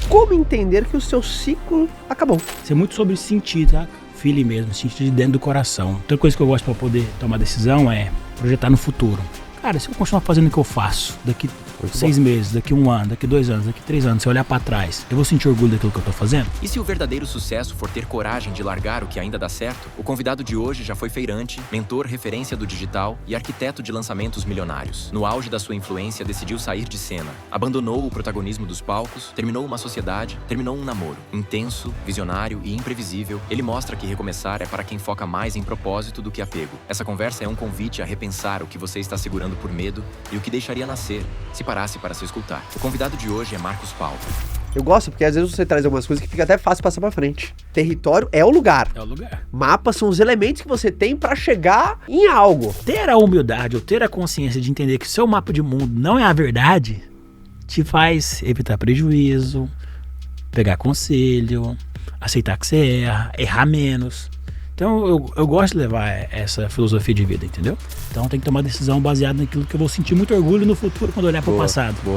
como entender que o seu ciclo acabou. Isso é muito sobre sentir, tá? Feeling mesmo, sentir de dentro do coração. Outra coisa que eu gosto para poder tomar decisão é projetar no futuro. Cara, se eu continuar fazendo o que eu faço daqui 6 meses, daqui 1 ano, daqui 2 anos, daqui 3 anos, se eu olhar pra trás, eu vou sentir orgulho daquilo que eu tô fazendo? E se o verdadeiro sucesso for ter coragem de largar o que ainda dá certo? O convidado de hoje já foi feirante, mentor referência do digital e arquiteto de lançamentos milionários. No auge da sua influência, decidiu sair de cena. Abandonou o protagonismo dos palcos, terminou uma sociedade, terminou um namoro. Intenso, visionário e imprevisível, ele mostra que recomeçar é para quem foca mais em propósito do que apego. Essa conversa é um convite a repensar o que você está segurando por medo e o que deixaria nascer, se parasse para se escutar. O convidado de hoje é Marcos Paulo. Eu gosto porque às vezes você traz algumas coisas que fica até fácil passar pra frente. Território é o lugar. É o lugar. Mapas são os elementos que você tem pra chegar em algo. Ter a humildade ou ter a consciência de entender que o seu mapa de mundo não é a verdade te faz evitar prejuízo, pegar conselho, aceitar que você errar menos. Então eu gosto de levar essa filosofia de vida, entendeu? Então tem que tomar decisão baseada naquilo que eu vou sentir muito orgulho no futuro quando olhar para o passado. Boa.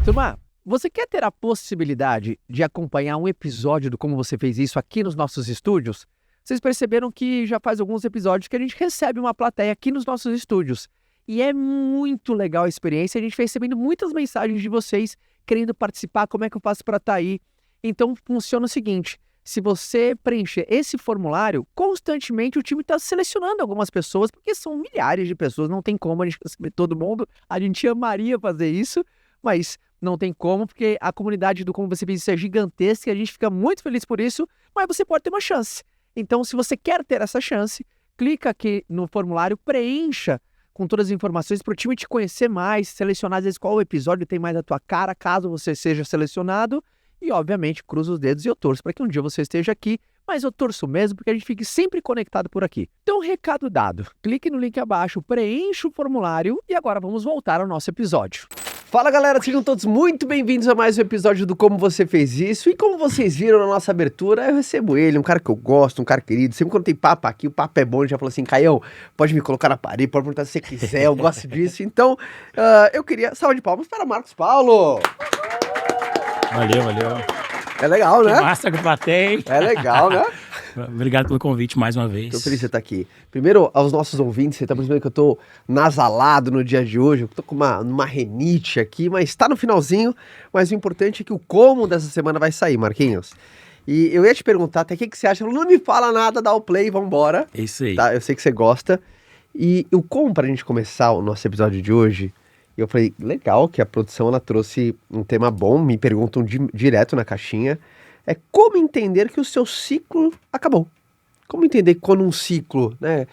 Turma, você quer ter a possibilidade de acompanhar um episódio do Como Você Fez Isso aqui nos nossos estúdios? Vocês perceberam que já faz alguns episódios que a gente recebe uma plateia aqui nos nossos estúdios. E é muito legal a experiência, a gente vem recebendo muitas mensagens de vocês querendo participar, como é que eu faço para estar aí. Então funciona o seguinte, se você preencher esse formulário, constantemente o time está selecionando algumas pessoas, porque são milhares de pessoas, não tem como a gente receber todo mundo, a gente amaria fazer isso, mas não tem como, porque a comunidade do Como Você Fez Isso é gigantesca e a gente fica muito feliz por isso, mas você pode ter uma chance. Então, se você quer ter essa chance, clica aqui no formulário, preencha com todas as informações para o time te conhecer mais, selecionar às vezes qual episódio tem mais a tua cara, caso você seja selecionado. E, obviamente, cruza os dedos e eu torço para que um dia você esteja aqui, mas eu torço mesmo porque a gente fique sempre conectado por aqui. Então, recado dado. Clique no link abaixo, preencha o formulário e agora vamos voltar ao nosso episódio. Fala galera, sejam todos muito bem-vindos a mais um episódio do Como Você Fez Isso. E como vocês viram na nossa abertura, eu recebo ele, um cara que eu gosto, um cara querido. Sempre quando tem papo aqui, o papo é bom, ele já falou assim, Caião, pode me colocar na parede, pode perguntar se você quiser, eu gosto disso. Então, eu queria salva de palmas para Marcos Paulo. Valeu. É legal, né? Que massa que platei. É legal, né? Obrigado pelo convite mais uma vez. Tô feliz de você estar aqui. Primeiro, aos nossos ouvintes, você tá percebendo que eu tô nasalado no dia de hoje, eu tô com uma renite aqui, mas tá no finalzinho, mas o importante é que o como dessa semana vai sair, Marquinhos. E eu ia te perguntar até o que você acha, não me fala nada, dá o play, vambora. É isso aí. Tá? Eu sei que você gosta. E o como pra gente começar o nosso episódio de hoje, eu falei, legal que a produção ela trouxe um tema bom, me perguntam direto na caixinha, é como entender que o seu ciclo acabou. Como entender quando um ciclo, né?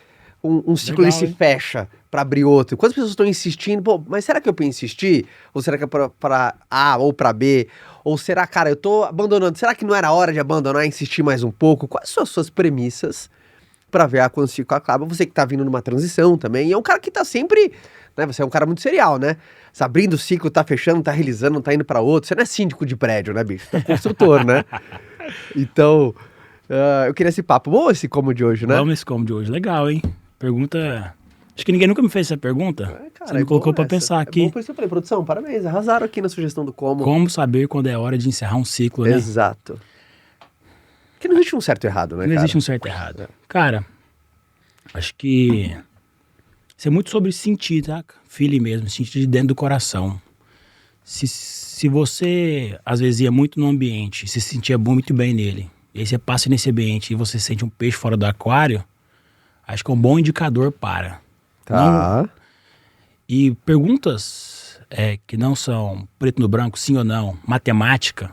Um ciclo Legal, ele se fecha para abrir outro. Quantas pessoas estão insistindo? Pô, mas será que eu penso em insistir? Ou será que é para A ou para B? Ou será, cara, eu tô abandonando? Será que não era hora de abandonar e insistir mais um pouco? Quais são as suas premissas para ver quando o ciclo acaba? Você que tá vindo numa transição também. E é um cara que tá sempre, né? Você é um cara muito serial, né? Você abrindo o ciclo, tá fechando, tá realizando, tá indo para outro. Você não é síndico de prédio, né, bicho? Tá construtor, né? Então, eu queria esse papo. Bom esse como de hoje, né? Vamos esse como de hoje. Legal, hein? Pergunta... Acho que ninguém nunca me fez essa pergunta. Cara, você me colocou pra pensar aqui. É bom, por isso que eu falei, produção, parabéns, arrasaram aqui na sugestão do como. Como saber quando é hora de encerrar um ciclo, né? Exato. Porque não existe um certo e errado, né, Não existe um certo e errado. Cara, acho que isso é muito sobre sentir, tá? Feeling mesmo, sentir de dentro do coração. Se você, às vezes, ia muito no ambiente, se sentia muito bem nele, e aí você passa nesse ambiente e você sente um peixe fora do aquário, acho que é um bom indicador para. Tá. Não, e perguntas que não são preto no branco, sim ou não, matemática,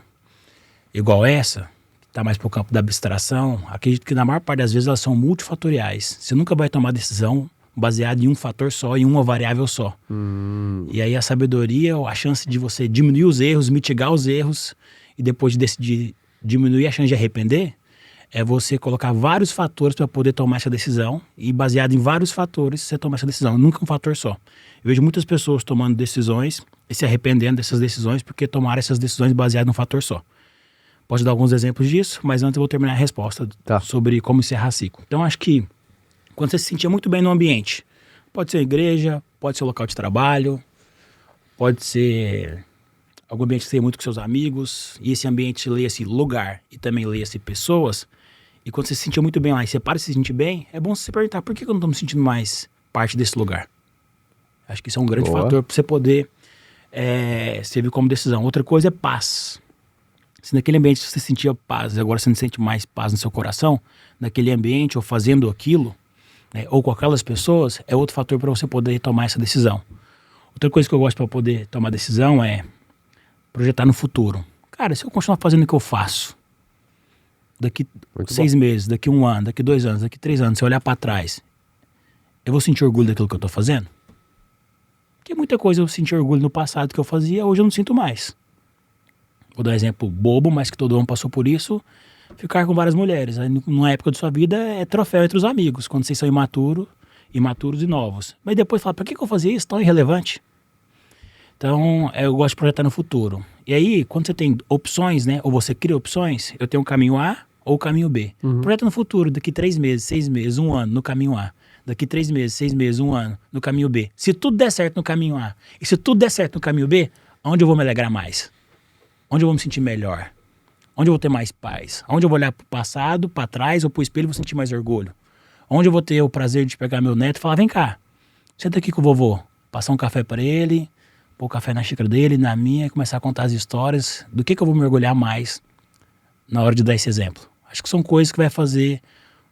igual essa, que está mais para o campo da abstração, acredito que na maior parte das vezes elas são multifatoriais. Você nunca vai tomar decisão baseada em um fator só, em uma variável só. E aí a sabedoria, a chance de você diminuir os erros, mitigar os erros, e depois de decidir diminuir a chance de arrepender, é você colocar vários fatores para poder tomar essa decisão, e baseado em vários fatores você toma essa decisão, nunca um fator só. Eu vejo muitas pessoas tomando decisões e se arrependendo dessas decisões porque tomaram essas decisões baseadas num fator só. Posso dar alguns exemplos disso, mas antes eu vou terminar a resposta sobre como encerrar ciclo. Então, acho que quando você se sentia muito bem no ambiente, pode ser igreja, pode ser local de trabalho, pode ser algum ambiente que você ia muito com seus amigos, e esse ambiente leia-se lugar e também leia-se pessoas, e quando você se sentia muito bem lá e você para de se sentir bem, é bom você perguntar, por que eu não estou me sentindo mais parte desse lugar? Acho que isso é um grande fator para você poder servir como decisão. Outra coisa é paz. Se naquele ambiente você sentia paz, agora você não sente mais paz no seu coração, naquele ambiente ou fazendo aquilo, né, ou com aquelas pessoas, é outro fator para você poder tomar essa decisão. Outra coisa que eu gosto para poder tomar decisão é projetar no futuro. Cara, se eu continuar fazendo o que eu faço, daqui 6 meses, daqui 1 ano, daqui 2 anos, daqui 3 anos, se eu olhar para trás, eu vou sentir orgulho daquilo que eu tô fazendo? Porque muita coisa eu senti orgulho no passado que eu fazia, hoje eu não sinto mais. Vou dar um exemplo bobo, mas que todo mundo passou por isso, ficar com várias mulheres. Aí, numa época da sua vida, é troféu entre os amigos, quando vocês são imaturos e novos. Mas depois fala, por que eu fazia isso tão irrelevante? Então, eu gosto de projetar no futuro. E aí, quando você tem opções, né, ou você cria opções, eu tenho o caminho A ou o caminho B. Projeta no futuro, daqui 3 meses, 6 meses, 1 ano, no caminho A. Daqui 3 meses, 6 meses, 1 ano, no caminho B. Se tudo der certo no caminho A, e se tudo der certo no caminho B, onde eu vou me alegrar mais? Onde eu vou me sentir melhor? Onde eu vou ter mais paz? Onde eu vou olhar para o passado, para trás ou para o espelho e vou sentir mais orgulho? Onde eu vou ter o prazer de pegar meu neto e falar, vem cá, senta aqui com o vovô, passar um café para ele, pôr o café na xícara dele, na minha, e começar a contar as histórias do que eu vou me orgulhar mais na hora de dar esse exemplo. Acho que são coisas que vai fazer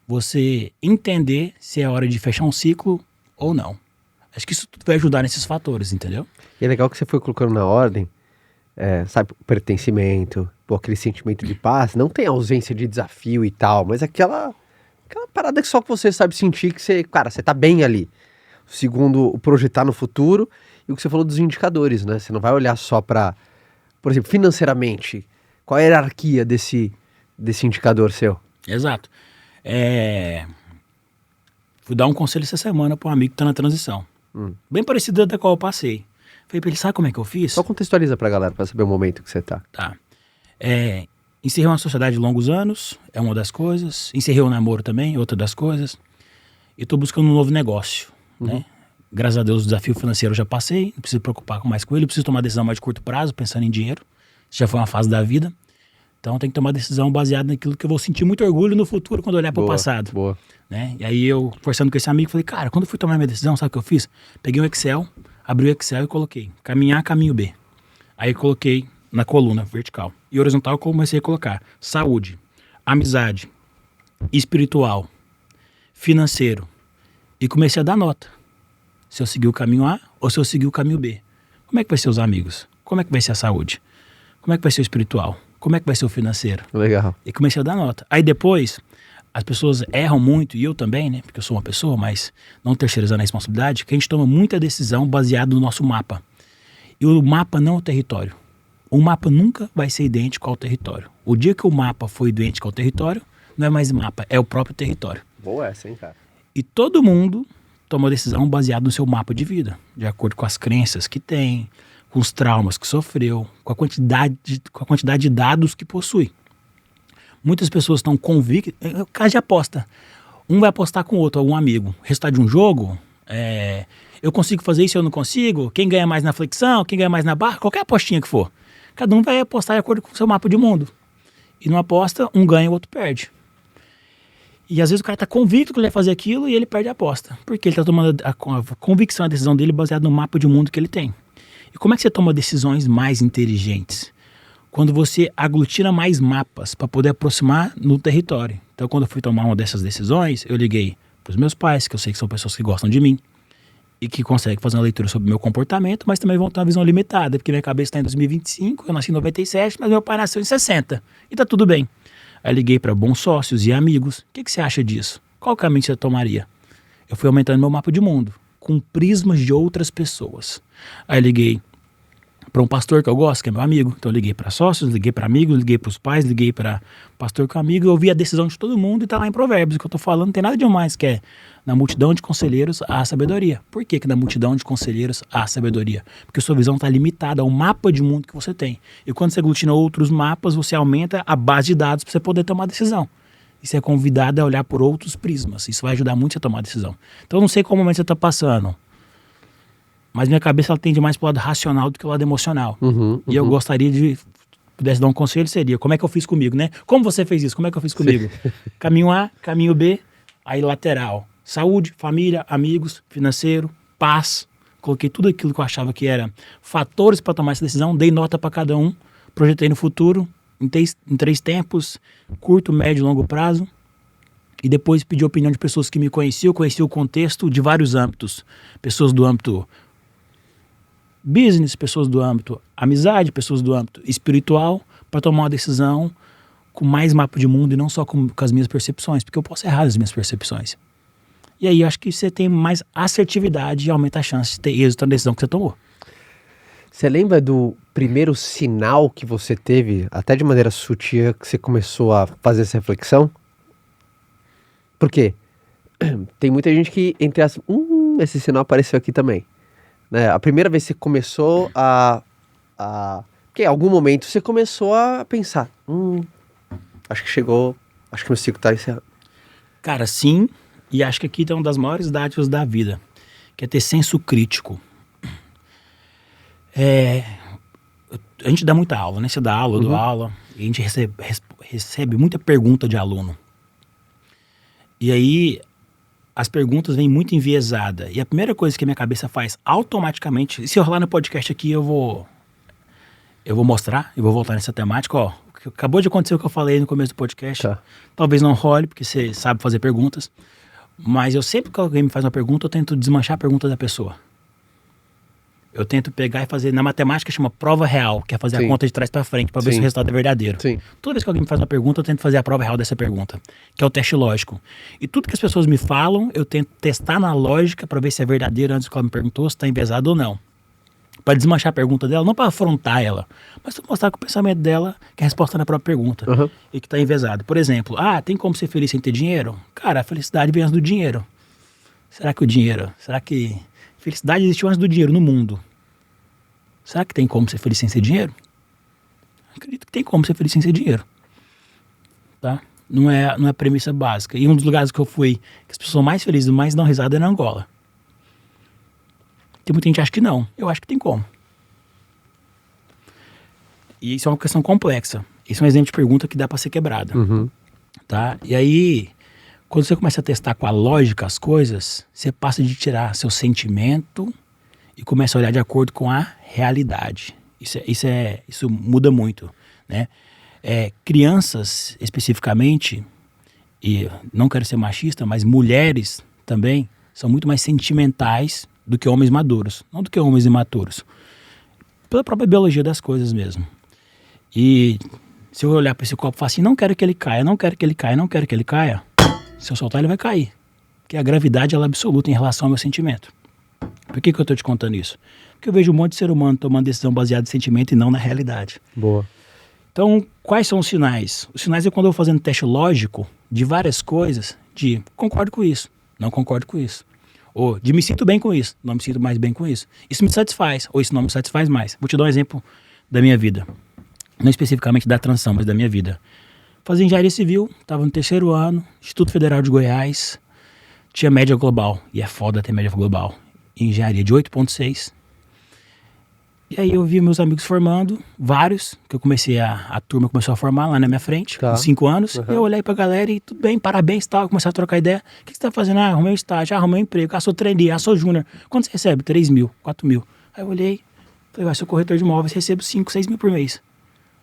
você entender se é hora de fechar um ciclo ou não. Acho que isso tudo vai ajudar nesses fatores, entendeu? E é legal que você foi colocando na ordem, sabe, o pertencimento, aquele sentimento de paz, não tem ausência de desafio e tal, mas aquela parada que só você sabe sentir que você, cara, você tá bem ali. Segundo, o projetar no futuro e o que você falou dos indicadores, né? Você não vai olhar só para, por exemplo, financeiramente, qual é a hierarquia desse indicador seu? Exato. Fui dar um conselho essa semana para um amigo que tá na transição. Bem parecido da qual eu passei. Falei pra ele, sabe como é que eu fiz? Só contextualiza pra galera, pra saber o momento que você tá. Tá. Encerrei uma sociedade de longos anos, é uma das coisas. Encerrei o namoro também, outra das coisas. E tô buscando um novo negócio, né? Graças a Deus o desafio financeiro eu já passei, não preciso me preocupar mais com ele, preciso tomar decisão mais de curto prazo, pensando em dinheiro. Isso já foi uma fase da vida. Então tem que tomar decisão baseada naquilo que eu vou sentir muito orgulho no futuro quando olhar para o passado. Boa. Né? E aí eu, conversando com esse amigo, falei, cara, quando eu fui tomar minha decisão, sabe o que eu fiz? Peguei um Excel, abri o Excel e coloquei caminho A, caminho B. Aí coloquei na coluna vertical. E horizontal eu comecei a colocar saúde, amizade, espiritual, financeiro. E comecei a dar nota. Se eu seguir o caminho A ou se eu seguir o caminho B. Como é que vai ser os amigos? Como é que vai ser a saúde? Como é que vai ser o espiritual? Como é que vai ser o financeiro? Legal. E comecei a dar nota. Aí depois, as pessoas erram muito, e eu também, né? Porque eu sou uma pessoa, mas não terceirizando a responsabilidade, que a gente toma muita decisão baseada no nosso mapa. E o mapa não é o território. O mapa nunca vai ser idêntico ao território. O dia que o mapa for idêntico ao território, não é mais mapa, é o próprio território. Boa essa, hein, cara? E todo mundo toma decisão baseada no seu mapa de vida, de acordo com as crenças que tem, com os traumas que sofreu, com a quantidade de dados que possui. Muitas pessoas estão convictas, é caso de aposta. Um vai apostar com o outro, algum amigo. Resultado de um jogo, eu consigo fazer isso, eu não consigo, quem ganha mais na flexão, quem ganha mais na barra, qualquer apostinha que for. Cada um vai apostar de acordo com o seu mapa de mundo. E numa aposta, um ganha e o outro perde. E às vezes o cara está convicto que ele vai fazer aquilo e ele perde a aposta. Porque ele está tomando a convicção, a decisão dele baseada no mapa de mundo que ele tem. E como é que você toma decisões mais inteligentes? Quando você aglutina mais mapas para poder aproximar no território. Então, quando eu fui tomar uma dessas decisões, eu liguei para os meus pais, que eu sei que são pessoas que gostam de mim e que conseguem fazer uma leitura sobre o meu comportamento, mas também vão ter uma visão limitada, porque minha cabeça está em 2025, eu nasci em 97, mas meu pai nasceu em 60, e tá tudo bem. Aí liguei para bons sócios e amigos. O que você acha disso? Qual caminho você tomaria? Eu fui aumentando meu mapa de mundo, com prismas de outras pessoas. Aí liguei para um pastor que eu gosto, que é meu amigo. Então eu liguei para sócios, liguei para amigos, liguei para os pais, liguei para pastor que é amigo, eu ouvi a decisão de todo mundo e tá lá em Provérbios. O que eu tô falando não tem nada demais, que é na multidão de conselheiros há sabedoria. Por que na multidão de conselheiros há sabedoria? Porque sua visão está limitada ao mapa de mundo que você tem. E quando você aglutina outros mapas, você aumenta a base de dados para você poder tomar decisão. E você é convidado a olhar por outros prismas. Isso vai ajudar muito você a tomar decisão. Então eu não sei qual momento você está passando, mas minha cabeça ela tende mais para o lado racional do que o lado emocional. E eu gostaria de, pudesse dar um conselho, seria, como é que eu fiz comigo, né? Como você fez isso? Como é que eu fiz comigo? Caminho A, caminho B, aí lateral. Saúde, família, amigos, financeiro, paz. Coloquei tudo aquilo que eu achava que era fatores para tomar essa decisão, dei nota para cada um, projetei no futuro, em 3 tempos, curto, médio e longo prazo. E depois pedi a opinião de pessoas que me conheciam, conheciam o contexto de vários âmbitos. Pessoas do âmbito business, pessoas do âmbito amizade, pessoas do âmbito espiritual, para tomar uma decisão com mais mapa de mundo e não só com as minhas percepções, porque eu posso errar as minhas percepções. E aí eu acho que você tem mais assertividade e aumenta a chance de ter êxito na decisão que você tomou. Você lembra do primeiro sinal que você teve, até de maneira sutil, que você começou a fazer essa reflexão? Por quê? Tem muita gente que, entre as... esse sinal apareceu aqui também. Né? A primeira vez que você começou porque em algum momento você começou a pensar, acho que chegou, acho que meu ciclo está encerrado. Cara, sim, e acho que aqui tem uma das maiores dádivas da vida, que é ter senso crítico. A gente dá muita aula, né? Você dá aula, eu dou aula, e a gente recebe muita pergunta de aluno. E aí, as perguntas vêm muito enviesadas. E a primeira coisa que a minha cabeça faz automaticamente, se eu rolar no podcast aqui, eu vou mostrar, eu vou voltar nessa temática, ó. Acabou de acontecer o que eu falei no começo do podcast. Tá. Talvez não role, porque você sabe fazer perguntas. Mas eu sempre que alguém me faz uma pergunta, eu tento desmanchar a pergunta da pessoa. Eu tento pegar e fazer, na matemática chama prova real, que é fazer a conta de trás para frente, para ver se o resultado é verdadeiro. Sim. Toda vez que alguém me faz uma pergunta, eu tento fazer a prova real dessa pergunta, que é o teste lógico. E tudo que as pessoas me falam, eu tento testar na lógica para ver se é verdadeiro antes que ela me perguntou, se está enviesado ou não. Para desmanchar a pergunta dela, não para afrontar ela, mas para mostrar que o pensamento dela que é a resposta na própria pergunta e que está enviesado. Por exemplo, tem como ser feliz sem ter dinheiro? Cara, a felicidade vem antes do dinheiro. Será que felicidade existiu antes do dinheiro no mundo? Será que tem como ser feliz sem ser dinheiro? Acredito que tem como ser feliz sem ser dinheiro. Tá? Não é a premissa básica. E um dos lugares que eu fui, que as pessoas são mais felizes e mais dão risada é na Angola. Tem muita gente que acha que não. Eu acho que tem como. E isso é uma questão complexa. Isso é um exemplo de pergunta que dá para ser quebrada. Tá? E aí, quando você começa a testar com a lógica as coisas, você passa de tirar seu sentimento e começa a olhar de acordo com a realidade. Isso muda muito, né? Crianças, especificamente, e não quero ser machista, mas mulheres também, são muito mais sentimentais do que homens maduros, não do que homens imaturos. Pela própria biologia das coisas mesmo. E se eu olhar para esse copo e falar assim, não quero que ele caia, não quero que ele caia, não quero que ele caia, se eu soltar ele vai cair. Porque a gravidade ela é absoluta em relação ao meu sentimento. Por que eu estou te contando isso? Porque eu vejo um monte de ser humano tomando decisão baseada em sentimento e não na realidade. Boa. Então, quais são os sinais? Os sinais é quando eu vou fazendo teste lógico de várias coisas, de concordo com isso, não concordo com isso. Ou de me sinto bem com isso, não me sinto mais bem com isso. Isso me satisfaz, ou isso não me satisfaz mais. Vou te dar um exemplo da minha vida. Não especificamente da transição, mas da minha vida. Fazia engenharia civil, estava no 3º ano, Instituto Federal de Goiás, tinha média global, e é foda ter média global. Engenharia de 8,6. E aí eu vi meus amigos formando, vários, que eu comecei a turma começou a formar lá na minha frente, com 5 anos. E eu olhei pra galera e tudo bem, parabéns e tal, comecei a trocar ideia. O que você tá fazendo? Arrumei um estágio, arrumei um emprego, sou trainee, sou júnior. Quanto você recebe? 3 mil, 4 mil. Aí eu olhei, falei, sou corretor de imóveis, recebo 5, 6 mil por mês.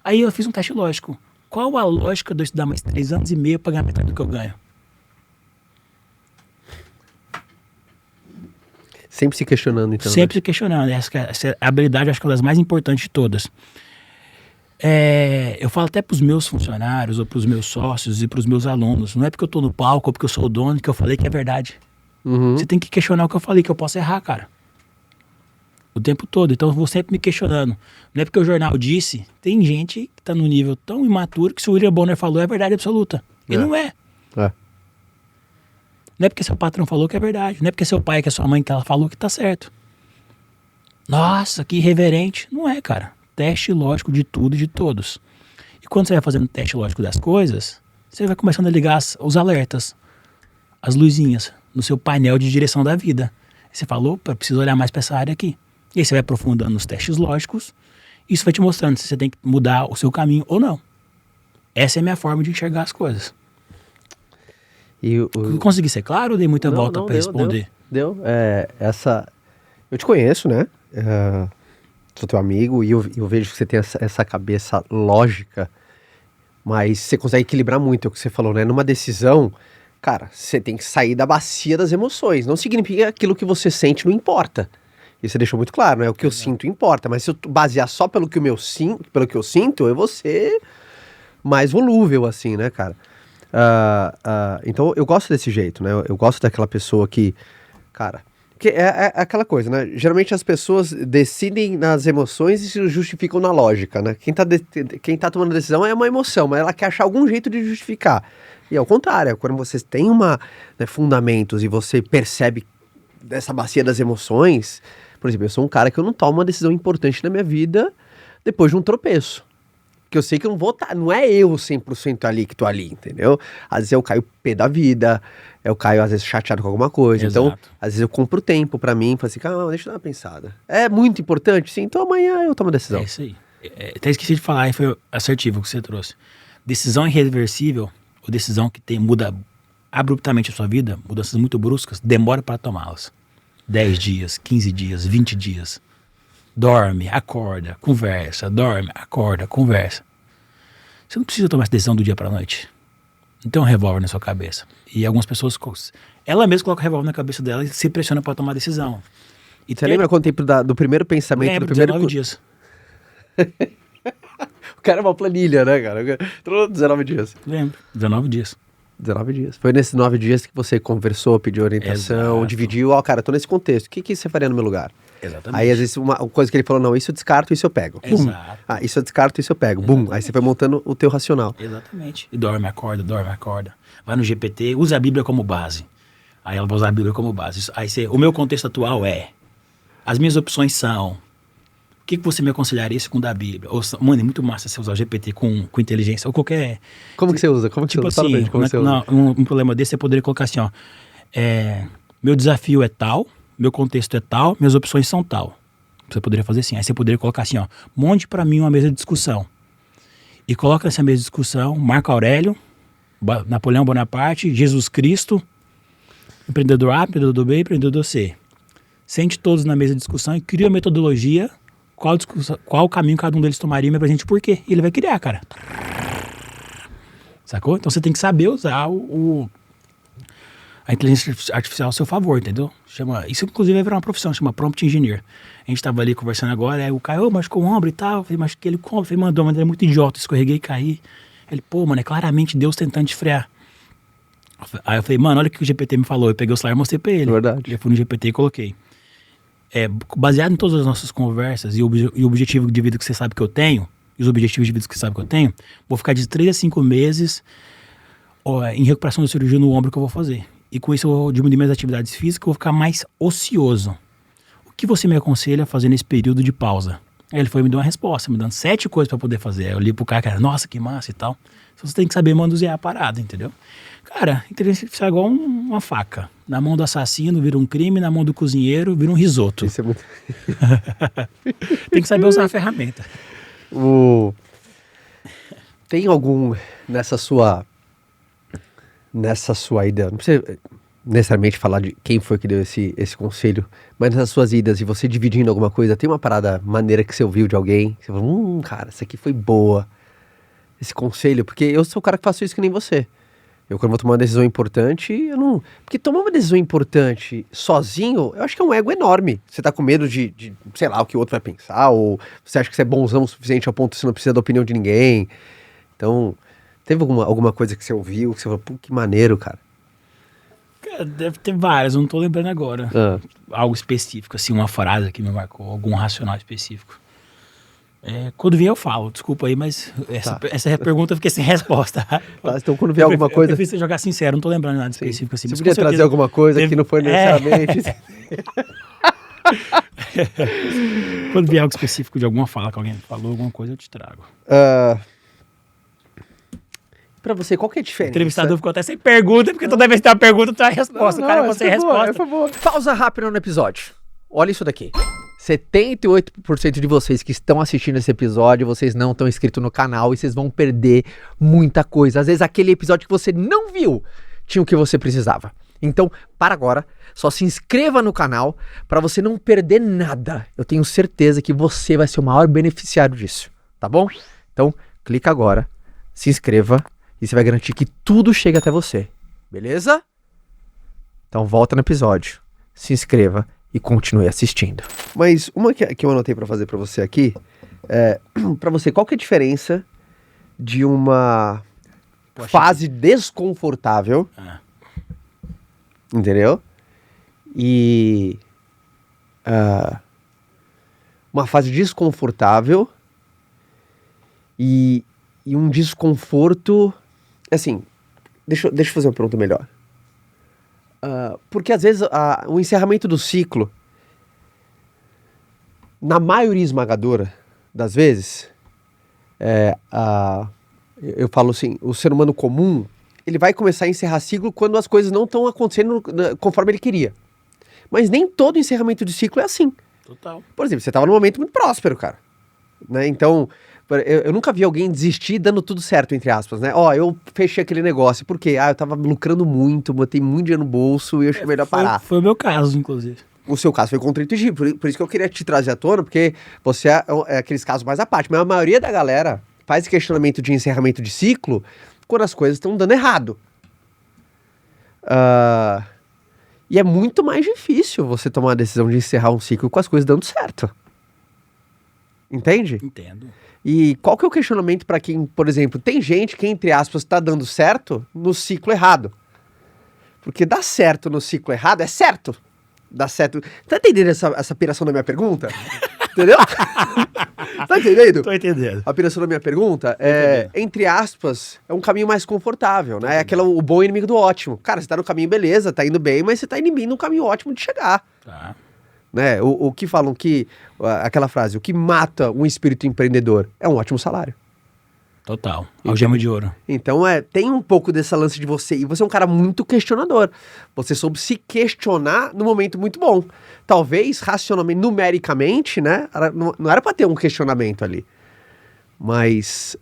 Aí eu fiz um teste lógico. Qual a lógica de eu estudar mais 3 anos e meio pra ganhar metade do que eu ganho? Sempre se questionando, então. Sempre se questionando. Essa habilidade, acho que é uma das mais importantes de todas. Eu falo até para os meus funcionários, ou para os meus sócios e para os meus alunos. Não é porque eu estou no palco ou porque eu sou o dono que eu falei que é verdade. Você tem que questionar o que eu falei, que eu posso errar, cara. O tempo todo. Então eu vou sempre me questionando. Não é porque o jornal disse, tem gente que tá num nível tão imaturo que se o William Bonner falou é verdade absoluta. E não é. Não é porque seu patrão falou que é verdade. Não é porque seu pai, que é sua mãe, que ela falou que tá certo. Nossa, que irreverente. Não é, cara. Teste lógico de tudo e de todos. E quando você vai fazendo teste lógico das coisas, você vai começando a ligar os alertas, as luzinhas no seu painel de direção da vida. Aí você fala, opa, preciso olhar mais pra essa área aqui. E aí você vai aprofundando nos testes lógicos. Isso vai te mostrando se você tem que mudar o seu caminho ou não. Essa é a minha forma de enxergar as coisas. Consegui ser claro ou dei muita volta para responder? Deu. Eu te conheço, né? Sou teu amigo e eu vejo que você tem essa cabeça lógica, mas você consegue equilibrar muito, é o que você falou, né? Numa decisão, cara, você tem que sair da bacia das emoções. Não significa que aquilo que você sente não importa. Isso você deixou muito claro, né? O que eu sinto importa, mas se eu basear só pelo que eu sinto, eu vou ser mais volúvel, assim, né, cara? Então eu gosto desse jeito, né? Eu gosto daquela pessoa que, cara, que é aquela coisa, né? Geralmente as pessoas decidem nas emoções e se justificam na lógica, né? Quem tá tomando decisão é uma emoção, mas ela quer achar algum jeito de justificar. E ao contrário, quando você tem fundamentos e você percebe dessa bacia das emoções, por exemplo, eu sou um cara que eu não tomo uma decisão importante na minha vida depois de um tropeço. Porque eu sei que eu não vou não é eu 100% ali que tô ali, entendeu? Às vezes eu caio pé da vida, eu caio às vezes chateado com alguma coisa. Exato. Então, às vezes eu compro tempo pra mim, falo assim, calma, deixa eu dar uma pensada. É muito importante? Sim, então amanhã eu tomo a decisão. É isso aí. Até esqueci de falar, e foi assertivo o que você trouxe. Decisão irreversível, ou decisão que muda abruptamente a sua vida, mudanças muito bruscas, demora para tomá-las. 10 dias, 15 dias, 20 dias. Dorme, acorda, conversa, dorme, acorda, conversa. Você não precisa tomar essa decisão do dia pra noite. Não tem um revólver na sua cabeça. E algumas pessoas, ela mesma coloca o revólver na cabeça dela e se pressiona pra tomar a decisão. E você lembra quanto tempo do primeiro pensamento? Lembro, do primeiro 19 dias. O cara é uma planilha, né, cara? 19 dias. Lembro, 19 dias. 19 dias. Foi nesses 9 dias que você conversou, pediu orientação, Exato. Dividiu. Cara, tô nesse contexto. O que você faria no meu lugar? Exatamente. Aí, às vezes, uma coisa que ele falou, não, isso eu descarto, isso eu pego. Bum. Exato. Isso eu descarto, isso eu pego. Bum. Aí você foi montando o teu racional. Exatamente. E dorme, acorda. Vai no GPT, usa a Bíblia como base. Aí ela vai usar a Bíblia como base. Aí o meu contexto atual as minhas opções são, o que você me aconselharia segundo a Bíblia? Ou, mano, é muito massa você usar o GPT com inteligência, ou qualquer... Como que você usa? Como que Tipo você usa? Fala pra gente como você usa. Um problema desse, você poderia colocar assim, ó, meu desafio é tal, meu contexto é tal, minhas opções são tal. Você poderia fazer assim. Aí você poderia colocar assim, ó, monte pra mim uma mesa de discussão. E coloca nessa mesa de discussão Marco Aurélio, Napoleão Bonaparte, Jesus Cristo, empreendedor A, empreendedor B, empreendedor C. Sente todos na mesa de discussão e cria a metodologia, qual caminho cada um deles tomaria e me apresente por quê. E ele vai criar, cara. Sacou? Então você tem que saber usar a inteligência artificial ao seu favor, entendeu? Isso inclusive vai virar uma profissão, chama Prompt Engineer. A gente tava ali conversando agora, aí o Caio, machucou o ombro e tal. Eu falei, machuquei ele com o ombro. Eu falei, mandou, mas ele é muito idiota, escorreguei e caí. Ele, pô, mano, é claramente Deus tentando te frear. Aí eu falei, mano, olha o que o GPT me falou. Eu peguei o celular e mostrei pra ele. Verdade. Eu fui no GPT e coloquei. Baseado em todas as nossas conversas e o objetivo de vida que você sabe que eu tenho, e os objetivos de vida que você sabe que eu tenho, vou ficar de 3 a 5 meses em recuperação da cirurgia no ombro que eu vou fazer. E com isso eu vou diminuir minhas atividades físicas, eu vou ficar mais ocioso. O que você me aconselha a fazer nesse período de pausa? Aí ele foi me dando uma resposta, me dando 7 coisas pra poder fazer. Aí eu li pro cara, nossa, que massa e tal. Então você tem que saber manusear a parada, entendeu? Cara, inteligência artificial é igual uma faca. Na mão do assassino vira um crime, na mão do cozinheiro vira um risoto. Isso é muito... Tem que saber usar a ferramenta. Tem algum nessa sua ida, não precisa necessariamente falar de quem foi que deu esse conselho, mas nessas suas idas e você dividindo alguma coisa, tem uma parada maneira que você ouviu de alguém, que você falou, cara, essa aqui foi boa, esse conselho, porque eu sou o cara que faço isso que nem você. Eu, quando vou tomar uma decisão importante, eu não... Porque tomar uma decisão importante sozinho, eu acho que é um ego enorme. Você tá com medo de sei lá, o que o outro vai pensar, ou você acha que você é bonzão o suficiente ao ponto que você não precisa da opinião de ninguém. Então, teve alguma coisa que você ouviu, que você falou, pô, que maneiro, cara. Deve ter várias, eu não tô lembrando agora. Algo específico, assim, uma frase que me marcou, algum racional específico. Quando vier eu falo, desculpa aí, mas essa pergunta eu fiquei sem resposta. Tá, então quando vier alguma coisa... Eu prefiro você jogar sincero, não tô lembrando nada específico assim. Você podia trazer alguma coisa que não foi necessariamente... Quando vier algo específico de alguma fala que alguém falou, alguma coisa, eu te trago. Pra você, qual que é a diferença? O entrevistador ficou até sem pergunta, porque toda vez que tem uma pergunta, tem uma resposta. O cara ficou sem resposta. Por favor. Pausa rápida no episódio. Olha isso daqui. 78% de vocês que estão assistindo esse episódio, vocês não estão inscritos no canal e vocês vão perder muita coisa. Às vezes aquele episódio que você não viu tinha o que você precisava. Então, para agora, só se inscreva no canal para você não perder nada. Eu tenho certeza que você vai ser o maior beneficiário disso, tá bom? Então, clica agora, se inscreva e você vai garantir que tudo chegue até você, beleza? Então volta no episódio, se inscreva e continue assistindo. Mas uma que eu anotei pra fazer pra você aqui pra você, qual que é a diferença de uma fase desconfortável, entendeu? E uma fase desconfortável e um desconforto, assim, deixa eu fazer uma pergunta melhor. Porque às vezes o encerramento do ciclo, na maioria esmagadora das vezes, eu falo assim, o ser humano comum, ele vai começar a encerrar ciclo quando as coisas não estão acontecendo conforme ele queria. Mas nem todo encerramento de ciclo é assim. Total. Por exemplo, você estava num momento muito próspero, cara. Né? Então, eu nunca vi alguém desistir dando tudo certo, entre aspas, né? Eu fechei aquele negócio, por quê? Eu tava lucrando muito, botei muito dinheiro no bolso e eu achei melhor parar. Foi o meu caso, inclusive. O seu caso foi contra intuitivo, por isso que eu queria te trazer à tona, porque você é aqueles casos mais à parte. Mas a maioria da galera faz questionamento de encerramento de ciclo quando as coisas estão dando errado. E é muito mais difícil você tomar a decisão de encerrar um ciclo com as coisas dando certo. Entende? Entendo. E qual que é o questionamento para quem, por exemplo, tem gente que, entre aspas, está dando certo no ciclo errado? Porque dar certo no ciclo errado é certo. Dá certo. Tá entendendo essa piração da minha pergunta? Entendeu? Tá entendendo? Tô entendendo. A piração da minha pergunta entre aspas, é um caminho mais confortável, né? É o bom inimigo do ótimo. Cara, você tá no caminho, beleza, tá indo bem, mas você tá indo num caminho ótimo de chegar. Tá. Né? O que falam que, aquela frase, o que mata um espírito empreendedor é um ótimo salário. Total. Algema de ouro. Então tem um pouco dessa lance de você, e você é um cara muito questionador. Você soube se questionar no momento muito bom. Talvez, racionalmente, numericamente, né? Não era pra ter um questionamento ali. Mas,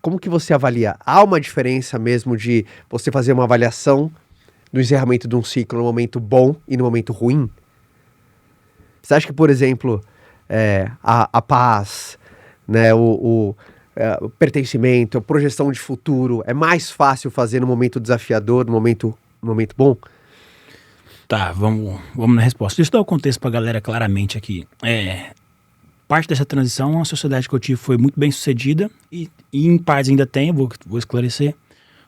como que você avalia? Há uma diferença mesmo de você fazer uma avaliação do encerramento de um ciclo no momento bom e no momento ruim? Você acha que, por exemplo, a paz, né, o pertencimento, a projeção de futuro é mais fácil fazer no momento desafiador, no momento bom? Tá, vamos na resposta. Deixa eu dar o contexto pra galera claramente aqui. Parte dessa transição, a sociedade que eu tive foi muito bem sucedida e em partes ainda tem, vou esclarecer,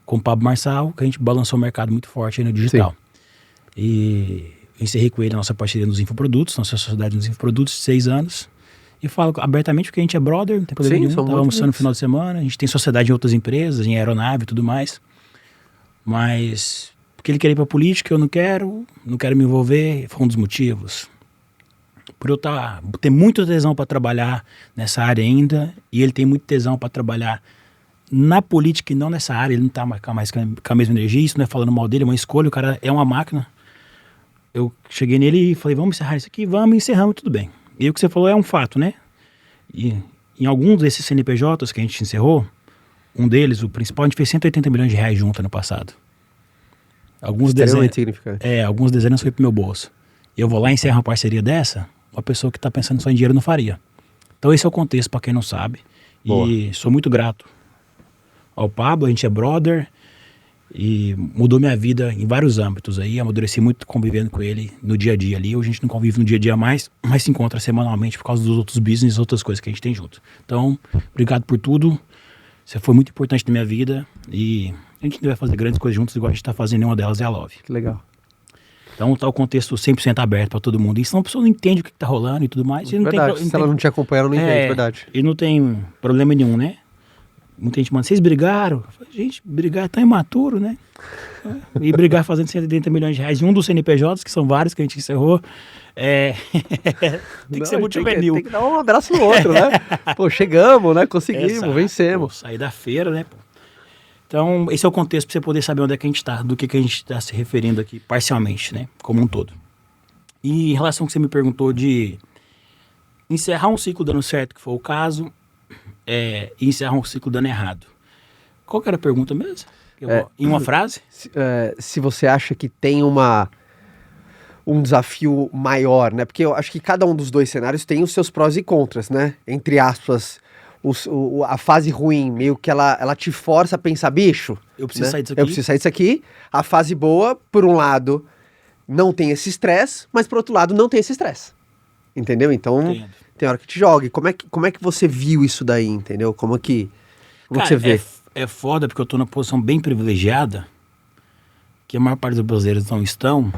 com o Pablo Marçal, que a gente balançou o mercado muito forte aí no digital. Sim. E eu encerrei com ele a nossa parceria nos infoprodutos, nossa sociedade nos infoprodutos, 6 anos. E falo abertamente porque a gente é brother, não tem problema nenhum. Tava almoçando no final de semana, a gente tem sociedade em outras empresas, em aeronave e tudo mais. Mas porque ele queria ir pra política, eu não quero me envolver, foi um dos motivos. Por eu ter muito tesão para trabalhar nessa área ainda, e ele tem muito tesão para trabalhar na política e não nessa área, ele não tá mais com a mesma energia, isso não é falando mal dele, é uma escolha, o cara é uma máquina. Eu cheguei nele e falei, vamos encerrar isso aqui, vamos, encerramos, tudo bem. E o que você falou é um fato, né? E em alguns desses CNPJs que a gente encerrou, um deles, o principal, a gente fez 180 milhões de reais junto ano passado. Alguns dezenas foi pro meu bolso. Eu vou lá e encerro uma parceria dessa, uma pessoa que tá pensando só em dinheiro não faria. Então esse é o contexto para quem não sabe. Boa. E sou muito grato ao Pablo, a gente é brother e mudou minha vida em vários âmbitos aí, amadureci muito convivendo com ele no dia a dia ali. Hoje a gente não convive no dia a dia mais, mas se encontra semanalmente por causa dos outros business, outras coisas que a gente tem junto. Então, obrigado por tudo, você foi muito importante na minha vida e A gente não vai fazer grandes coisas juntos, igual a gente está fazendo, nenhuma delas é a Love. Que legal. Então tá o contexto 100% aberto para todo mundo. E senão a pessoa não entende o que tá rolando e tudo mais. E não Verdade, tem, se ela não te acompanha, ela não entende, verdade. E não tem problema nenhum, né? Muita gente manda, vocês brigaram? Eu falei, gente, brigar é tão imaturo, né? E brigar fazendo 180 milhões de reais. E um dos CNPJs, que são vários que a gente encerrou, tem que ser muito juvenil. Tem que dar um abraço no outro, né? Pô, chegamos, né? Conseguimos, Exato. vencemos. Pô, sair da feira, né? Então, esse é o contexto para você poder saber onde é que a gente está, do que a gente está se referindo aqui, parcialmente, né? Como um todo. E em relação ao que você me perguntou de encerrar um ciclo dando certo, que foi o caso, e encerrar um ciclo dando errado. Qual que era a pergunta mesmo? Em uma frase? Se você acha que tem um desafio maior, né? Porque eu acho que cada um dos dois cenários tem os seus prós e contras, né? Entre aspas, a fase ruim, meio que ela te força a pensar, bicho, Eu preciso né? sair disso aqui. Eu preciso sair disso aqui. A fase boa, por um lado, não tem esse estresse, mas por outro lado, não tem esse estresse. Entendeu? Então, Entendo. tem hora que te joga. E como é que você viu isso daí, entendeu? Como que você vê? É foda porque eu tô numa posição bem privilegiada, que a maior parte dos brasileiros não estão,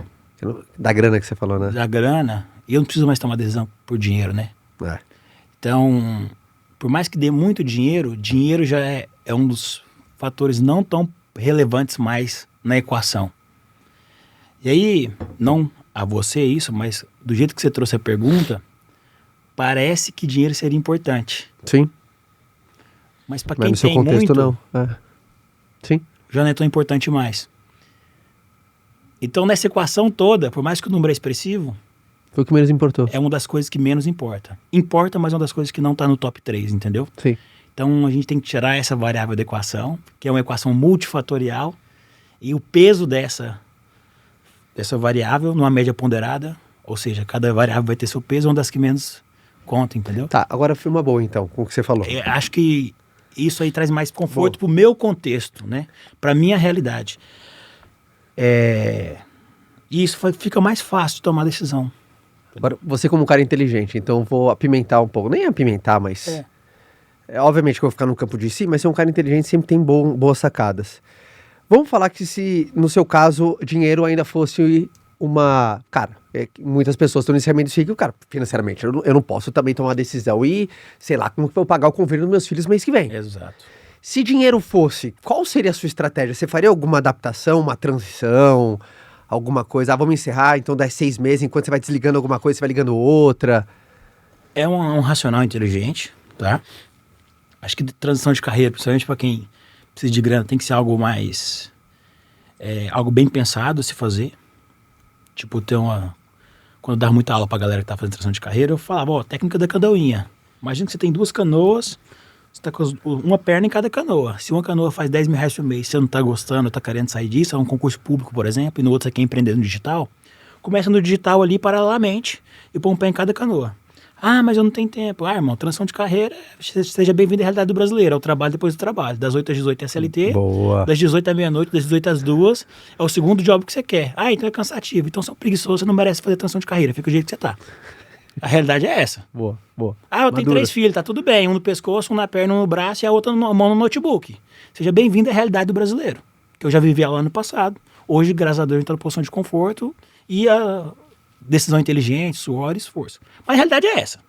Da grana que você falou, né? da grana, e eu não preciso mais tomar decisão por dinheiro, né? É. Então, por mais que dê muito dinheiro, dinheiro já é um dos fatores não tão relevantes mais na equação. E aí, não a você isso, mas do jeito que você trouxe a pergunta, parece que dinheiro seria importante. Sim. Mas para Mas quem no seu tem contexto, muito, não. Sim. já não é tão importante mais. Então, nessa equação toda, por mais que o número é expressivo, Foi o que menos importou. é uma das coisas que menos importa. Importa, mas é uma das coisas que não está no top 3, entendeu? Sim. Então, a gente tem que tirar essa variável da equação, que é uma equação multifatorial, e o peso dessa variável, numa média ponderada, ou seja, cada variável vai ter seu peso, é uma das que menos conta, entendeu? Tá, agora foi uma boa, então, com o que você falou. Acho que isso aí traz mais conforto pro meu contexto, né? Pra minha realidade. E isso fica mais fácil de tomar decisão. Agora, você como um cara inteligente, então vou apimentar um pouco. Nem apimentar, mas... obviamente que eu vou ficar no campo de si, mas ser um cara inteligente sempre tem boas sacadas. Vamos falar que se, no seu caso, dinheiro ainda fosse uma... Cara, muitas pessoas estão nesse caminho do ciclo, cara, financeiramente, eu não posso também tomar uma decisão e, sei lá, como que eu vou pagar o convênio dos meus filhos mês que vem. Exato. Se dinheiro fosse, qual seria a sua estratégia? Você faria alguma adaptação, uma transição, alguma coisa? Vamos encerrar, então dá 6 meses, enquanto você vai desligando alguma coisa, você vai ligando outra. É um racional inteligente, tá? Acho que transição de carreira, principalmente para quem precisa de grana, tem que ser algo mais... algo bem pensado a se fazer. Tipo, quando eu dava muita aula pra galera que tá fazendo transição de carreira, eu falava, técnica da canoinha. Imagina que você tem 2 canoas, você tá com uma perna em cada canoa. Se uma canoa faz 10 mil reais por mês, você não tá gostando, tá querendo sair disso, é um concurso público, por exemplo, e no outro você quer empreender no digital, começa no digital ali paralelamente e põe um pé em cada canoa. Ah, mas eu não tenho tempo. Ah, irmão, transição de carreira, seja bem-vindo à realidade do brasileiro, é o trabalho depois do trabalho. Das 8 às 18 é CLT, Boa. das 18 à meia-noite, das 18 às 2 é o segundo job que você quer. Ah, então é cansativo, então você é um preguiçoso, você não merece fazer transição de carreira, fica do jeito que você tá. A realidade é essa. Boa. Ah, eu tenho 3 filhos, tá tudo bem, um no pescoço, um na perna, um no braço e a outra mão no notebook. Seja bem-vindo à realidade do brasileiro, que eu já vivi ela ano passado. Hoje, graças a Deus, eu estou na posição de conforto e a decisão inteligente, suor e esforço. Mas a realidade é essa.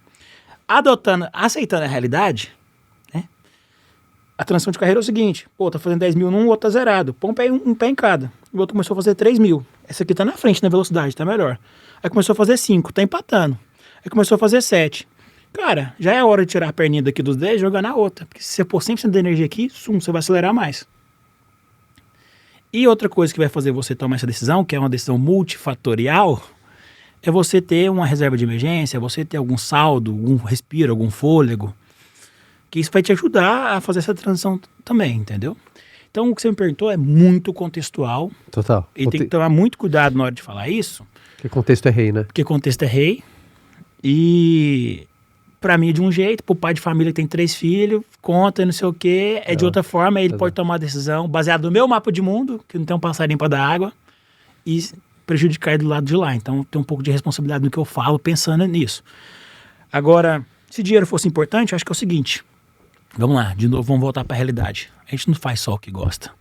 Aceitando a realidade, né? A transição de carreira é o seguinte, tá fazendo 10 mil num, o outro tá zerado. Põe um pé em cada. O outro começou a fazer 3 mil. Essa aqui tá na frente na velocidade, tá melhor. Aí começou a fazer 5, tá empatando. Aí começou a fazer 7. Cara, já é hora de tirar a perninha daqui dos 10 e jogar na outra. Porque se você pôr 100% de energia aqui, você vai acelerar mais. E outra coisa que vai fazer você tomar essa decisão, que é uma decisão multifatorial, é você ter uma reserva de emergência, você ter algum saldo, algum respiro, algum fôlego, que isso vai te ajudar a fazer essa transição também, entendeu? Então, o que você me perguntou é muito contextual. Total. E tem que tomar muito cuidado na hora de falar isso. Porque contexto é rei, né? Porque contexto é rei. E pra mim é de um jeito, pro pai de família que tem 3 filhos, conta, não sei o quê, de outra forma, ele pode tomar a decisão baseado no meu mapa de mundo, que não tem um passarinho pra dar água, e prejudicar do lado de lá. Então tem um pouco de responsabilidade no que eu falo pensando nisso. Agora, se dinheiro fosse importante, eu acho que é o seguinte, vamos lá, de novo, vamos voltar pra realidade. A gente não faz só o que gosta.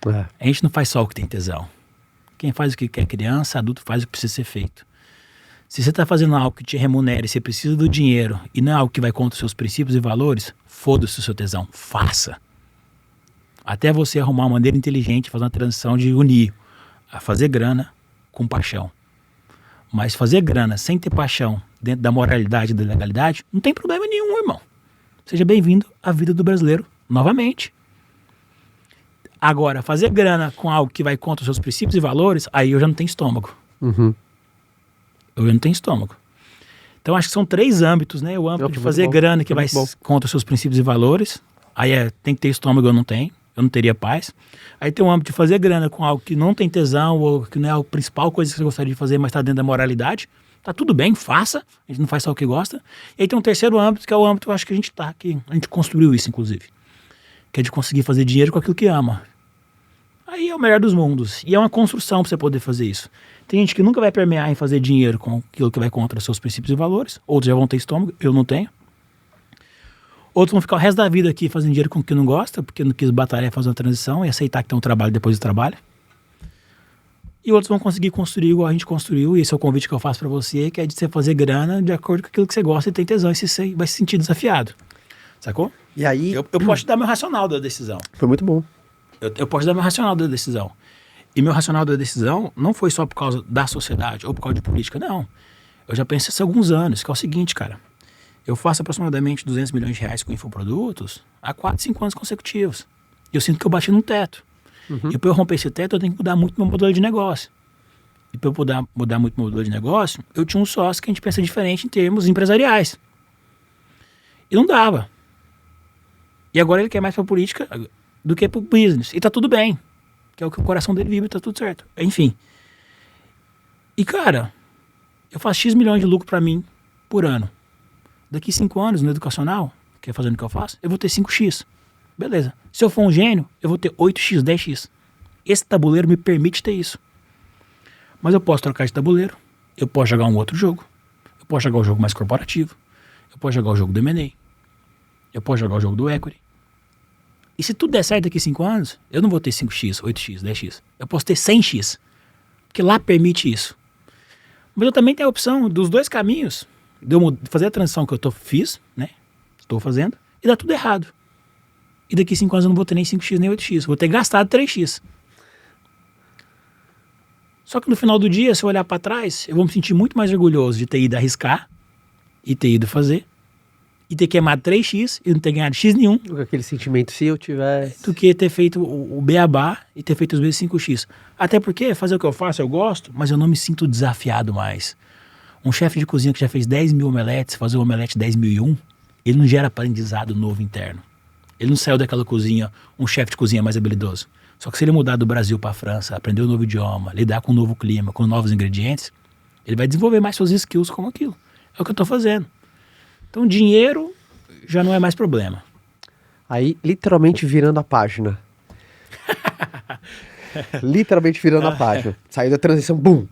É. A gente não faz só o que tem tesão. Quem faz o que quer criança, adulto faz o que precisa ser feito. Se você está fazendo algo que te remunere, você precisa do dinheiro e não é algo que vai contra os seus princípios e valores, foda-se o seu tesão, faça. Até você arrumar uma maneira inteligente de fazer uma transição de unir a fazer grana com paixão. Mas fazer grana sem ter paixão dentro da moralidade e da legalidade, não tem problema nenhum, irmão. Seja bem-vindo à vida do brasileiro novamente. Agora, fazer grana com algo que vai contra os seus princípios e valores, aí eu já não tenho estômago. Uhum. Eu não tenho estômago. Então, acho que são 3 âmbitos, né? O âmbito de fazer grana que vai contra os seus princípios e valores. Aí tem que ter estômago, eu não tenho. Eu não teria paz. Aí tem o âmbito de fazer grana com algo que não tem tesão ou que não é a principal coisa que você gostaria de fazer, mas está dentro da moralidade. Tá tudo bem, faça. A gente não faz só o que gosta. E aí tem um terceiro âmbito, que é o âmbito que eu acho que a gente tá aqui. A gente construiu isso, inclusive. Que é de conseguir fazer dinheiro com aquilo que ama. Aí é o melhor dos mundos. E é uma construção para você poder fazer isso. Tem gente que nunca vai permear em fazer dinheiro com aquilo que vai contra seus princípios e valores. Outros já vão ter estômago, eu não tenho. Outros vão ficar o resto da vida aqui fazendo dinheiro com o que não gosta, porque não quis batalhar, fazer uma transição e aceitar que tem um trabalho depois do trabalho. E outros vão conseguir construir igual a gente construiu, e esse é o convite que eu faço para você, que é de você fazer grana de acordo com aquilo que você gosta e tem tesão, e você vai se sentir desafiado. Sacou? E aí... Eu posso te dar meu racional da decisão. Foi muito bom. Eu posso te dar meu racional da decisão. E meu racional da decisão não foi só por causa da sociedade ou por causa de política, não. Eu já pensei isso há alguns anos, que é o seguinte, cara. Eu faço aproximadamente 200 milhões de reais com infoprodutos há 4, 5 anos consecutivos. E eu sinto que eu bati no teto. Uhum. E para eu romper esse teto, eu tenho que mudar muito meu modelo de negócio. E para eu mudar muito meu modelo de negócio, eu tinha um sócio que a gente pensa diferente em termos empresariais. E não dava. E agora ele quer mais para política do que para o business. E tá tudo bem. Que é o que o coração dele vibra, tá tudo certo. Enfim. E cara, eu faço X milhões de lucro para mim por ano. Daqui 5 anos no educacional, que é fazendo o que eu faço, eu vou ter 5x. Beleza. Se eu for um gênio, eu vou ter 8x, 10x. Esse tabuleiro me permite ter isso. Mas eu posso trocar de tabuleiro, eu posso jogar um outro jogo, eu posso jogar o jogo mais corporativo, eu posso jogar o jogo do M&A, eu posso jogar o jogo do equity. E se tudo der certo daqui 5 anos, eu não vou ter 5x, 8x, 10x. Eu posso ter 100x, porque lá permite isso. Mas eu também tenho a opção dos 2 caminhos, de eu fazer a transição que eu estou fazendo, e dá tudo errado. E daqui 5 anos eu não vou ter nem 5x nem 8x, vou ter gastado 3x. Só que no final do dia, se eu olhar para trás, eu vou me sentir muito mais orgulhoso de ter ido arriscar, e ter ido fazer, e ter queimado 3x e não ter ganhado x nenhum. Com aquele sentimento, se eu tivesse... Do que ter feito o beabá e ter feito os vezes 5x. Até porque fazer o que eu faço eu gosto, mas eu não me sinto desafiado mais. Um chefe de cozinha que já fez 10 mil omeletes, fazer o omelete 10.001, ele não gera aprendizado novo interno. Ele não saiu daquela cozinha, um chefe de cozinha mais habilidoso. Só que se ele mudar do Brasil para a França, aprender um novo idioma, lidar com um novo clima, com novos ingredientes, ele vai desenvolver mais suas skills como aquilo. É o que eu estou fazendo. Então dinheiro já não é mais problema. Aí, literalmente virando a página. Literalmente virando a página. Saiu da transição, bum!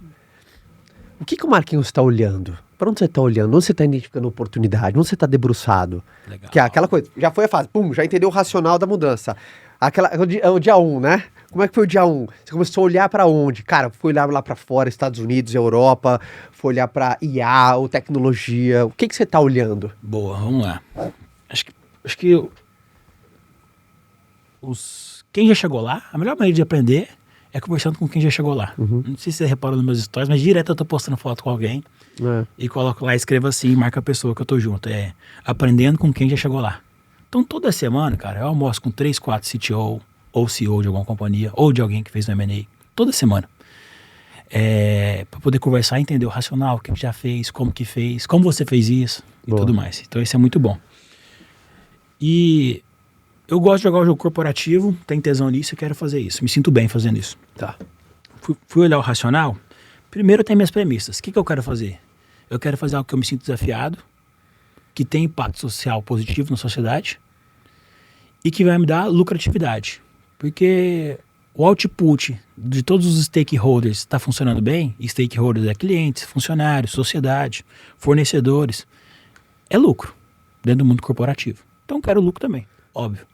O que o Marquinhos está olhando? Para onde você está olhando? Onde você está identificando oportunidade? Onde você está debruçado? Legal. Que é aquela coisa, já foi a fase, pum, já entendeu o racional da mudança. O dia 1, né? Como é que foi o dia 1? Você começou a olhar para onde? Cara, foi olhar lá para fora, Estados Unidos, Europa, foi olhar para IA ou tecnologia. O que você está olhando? Boa, vamos lá. Acho que quem já chegou lá, a melhor maneira de aprender é conversando com quem já chegou lá. Uhum. Não sei se você reparou nos meus stories, mas direto eu tô postando foto com alguém e coloco lá, escrevo assim, marca a pessoa que eu tô junto. É aprendendo com quem já chegou lá. Então toda semana, cara, eu almoço com 3, 4 CTO ou CEO de alguma companhia ou de alguém que fez um M&A. Toda semana. Para poder conversar e entender o racional, o que já fez, como que fez, como você fez isso e tudo mais. Então isso é muito bom. E eu gosto de jogar o jogo corporativo, tenho tesão nisso e quero fazer isso. Me sinto bem fazendo isso. Tá. Fui olhar o racional. Primeiro tem minhas premissas. O que eu quero fazer? Eu quero fazer algo que eu me sinto desafiado, que tem impacto social positivo na sociedade e que vai me dar lucratividade. Porque o output de todos os stakeholders está funcionando bem, e stakeholders é clientes, funcionários, sociedade, fornecedores, é lucro dentro do mundo corporativo. Então quero lucro também, óbvio.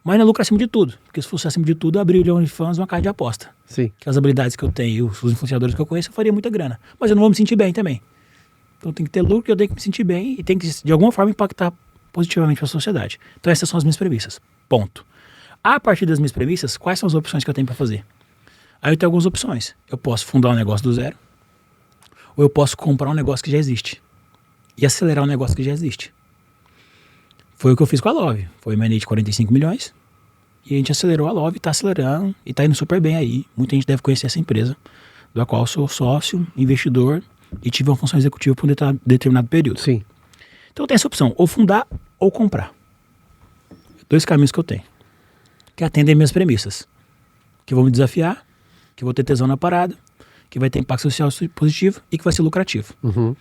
Mas não é lucro acima de tudo. Porque se fosse acima de tudo, eu abriria OnlyFans uma casa de aposta. Sim. Que as habilidades que eu tenho e os influenciadores que eu conheço, eu faria muita grana. Mas eu não vou me sentir bem também. Então tem que ter lucro, eu tenho que me sentir bem e tem que, de alguma forma, impactar positivamente para a sociedade. Então essas são as minhas premissas. Ponto. A partir das minhas premissas, quais são as opções que eu tenho para fazer? Aí eu tenho algumas opções. Eu posso fundar um negócio do zero, ou eu posso comprar um negócio que já existe e acelerar um negócio que já existe. Foi o que eu fiz com a Love. Foi uma de 45 milhões e a gente acelerou a Love, está acelerando e está indo super bem aí. Muita gente deve conhecer essa empresa, da qual eu sou sócio, investidor e tive uma função executiva por um determinado período. Sim. Então eu tenho essa opção, ou fundar ou comprar. 2 caminhos que eu tenho, que atendem minhas premissas, que vão me desafiar, que vou ter tesão na parada, que vai ter impacto social positivo e que vai ser lucrativo. Uhum.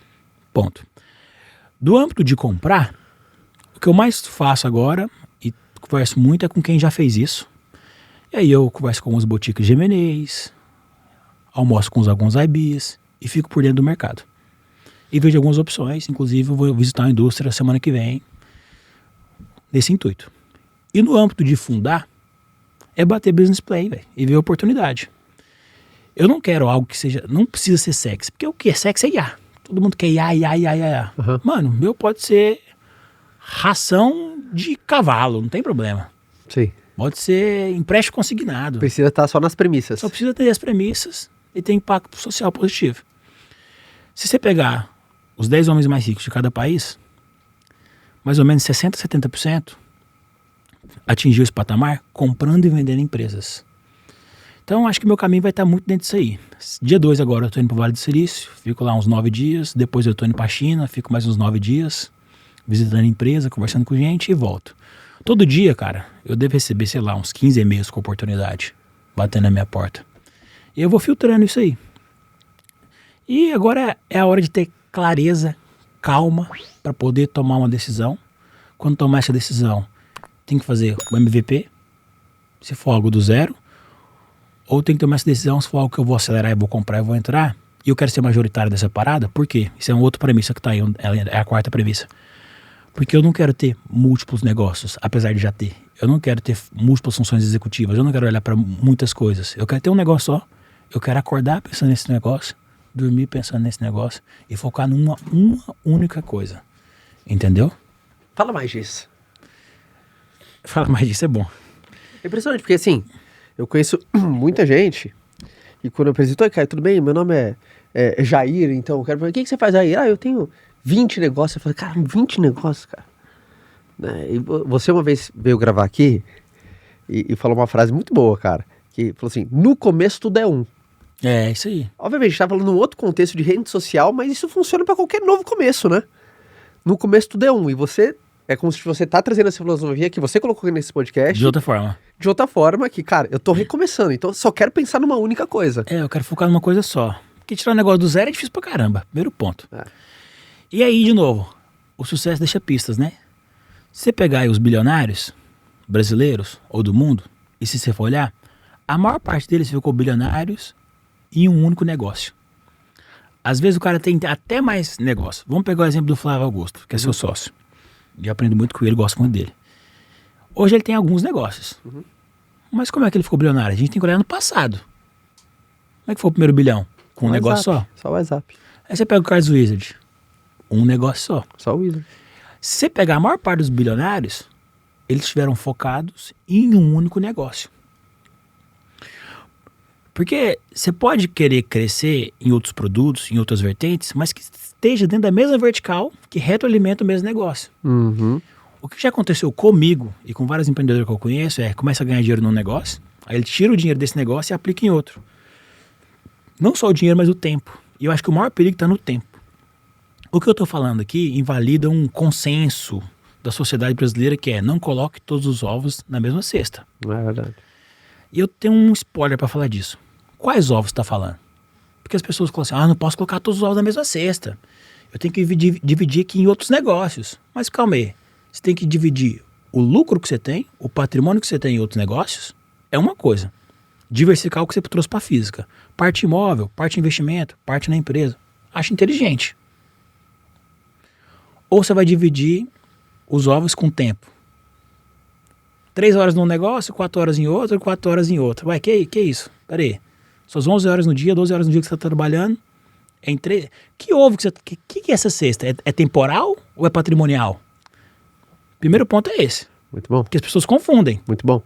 Ponto. Do âmbito de comprar, o que eu mais faço agora, e converso muito, é com quem já fez isso. E aí eu converso com alguns boutiques de M&As, almoço com alguns IBs e fico por dentro do mercado. E vejo algumas opções, inclusive eu vou visitar a indústria semana que vem, nesse intuito. E no âmbito de fundar, é bater business play, véio, e ver a oportunidade. Eu não quero algo que seja, não precisa ser sexy, porque o que é sexy é IA. Todo mundo quer IA. Uhum. Mano, meu pode ser ração de cavalo, não tem problema. Sim. Pode ser empréstimo consignado. Precisa estar só nas premissas. Só precisa ter as premissas e ter impacto social positivo. Se você pegar os 10 homens mais ricos de cada país, mais ou menos 60%, 70% atingiu esse patamar comprando e vendendo empresas. Então acho que meu caminho vai estar muito dentro disso aí. Dia 2 agora eu estou indo para o Vale do Silício, fico lá uns 9 dias, depois eu estou indo para a China, fico mais uns 9 dias, visitando a empresa, conversando com gente e volto. Todo dia, cara, eu devo receber, sei lá, uns 15 e-mails com oportunidade, batendo na minha porta. E eu vou filtrando isso aí. E agora é a hora de ter clareza, calma, para poder tomar uma decisão. Quando tomar essa decisão, tem que fazer o MVP, se for algo do zero, ou tem que tomar essa decisão se for algo que eu vou acelerar, eu vou comprar, eu vou entrar, e eu quero ser majoritário dessa parada. Por quê? Isso é uma outra premissa que tá aí, é a quarta premissa. Porque eu não quero ter múltiplos negócios, apesar de já ter. Eu não quero ter múltiplas funções executivas, eu não quero olhar para muitas coisas. Eu quero ter um negócio só, eu quero acordar pensando nesse negócio, dormir pensando nesse negócio e focar numa única coisa. Entendeu? Fala mais disso. Fala mais disso, é bom. É impressionante, porque assim, eu conheço muita gente e quando eu apresento, oi, Caio, tudo bem? Meu nome é Jair, então eu quero... O que você faz aí? Eu tenho 20 negócios. Eu falei, cara, 20 negócios, cara. Né? E você uma vez veio gravar aqui e falou uma frase muito boa, cara, que falou assim, no começo tudo é um. É, isso aí. Obviamente, a gente tá falando num outro contexto de rede social, mas isso funciona para qualquer novo começo, né? No começo tudo é um, e você... É como se você tá trazendo essa filosofia que você colocou nesse podcast. De outra forma. De outra forma, que, cara, eu tô recomeçando, então eu só quero pensar numa única coisa. É, eu quero focar numa coisa só. Porque tirar um negócio do zero é difícil pra caramba. Primeiro ponto. É. E aí, de novo, o sucesso deixa pistas, né? Se você pegar aí os bilionários brasileiros ou do mundo, e se você for olhar, a maior parte deles ficou bilionários em um único negócio. Às vezes o cara tem até mais negócio. Vamos pegar o exemplo do Flávio Augusto, que é seu sócio. Eu aprendo muito com ele, gosto muito dele. Hoje ele tem alguns negócios. Mas como é que ele ficou bilionário? A gente tem que olhar no passado. Como é que foi o primeiro bilhão? Com um negócio só? Só o WhatsApp. Aí você pega o Carlos Wizard. Um negócio só. Só o Wizard. Se você pegar a maior parte dos bilionários, eles estiveram focados em um único negócio. Porque você pode querer crescer em outros produtos, em outras vertentes, mas que esteja dentro da mesma vertical que retroalimenta o mesmo negócio. Uhum. O que já aconteceu comigo e com vários empreendedores que eu conheço é começa a ganhar dinheiro num negócio, aí ele tira o dinheiro desse negócio e aplica em outro. Não só o dinheiro, mas o tempo. E eu acho que o maior perigo está no tempo. O que eu estou falando aqui invalida um consenso da sociedade brasileira que é não coloque todos os ovos na mesma cesta. Não é verdade. E eu tenho um spoiler para falar disso. Quais ovos está falando? Porque as pessoas falam assim, não posso colocar todos os ovos na mesma cesta. Eu tenho que dividir aqui em outros negócios. Mas calma aí. Você tem que dividir o lucro que você tem, o patrimônio que você tem em outros negócios, é uma coisa. Diversificar o que você trouxe para a física. Parte imóvel, parte investimento, parte na empresa. Acho inteligente. Ou você vai dividir os ovos com tempo. 3 horas num negócio, 4 horas em outro, 4 horas em outro. Ué, que isso? Pera aí. Suas 11 horas no dia, 12 horas no dia que você tá trabalhando. Que ovo que você... Que é essa cesta? É temporal ou é patrimonial? Primeiro ponto é esse. Muito bom. Porque as pessoas confundem. Muito bom.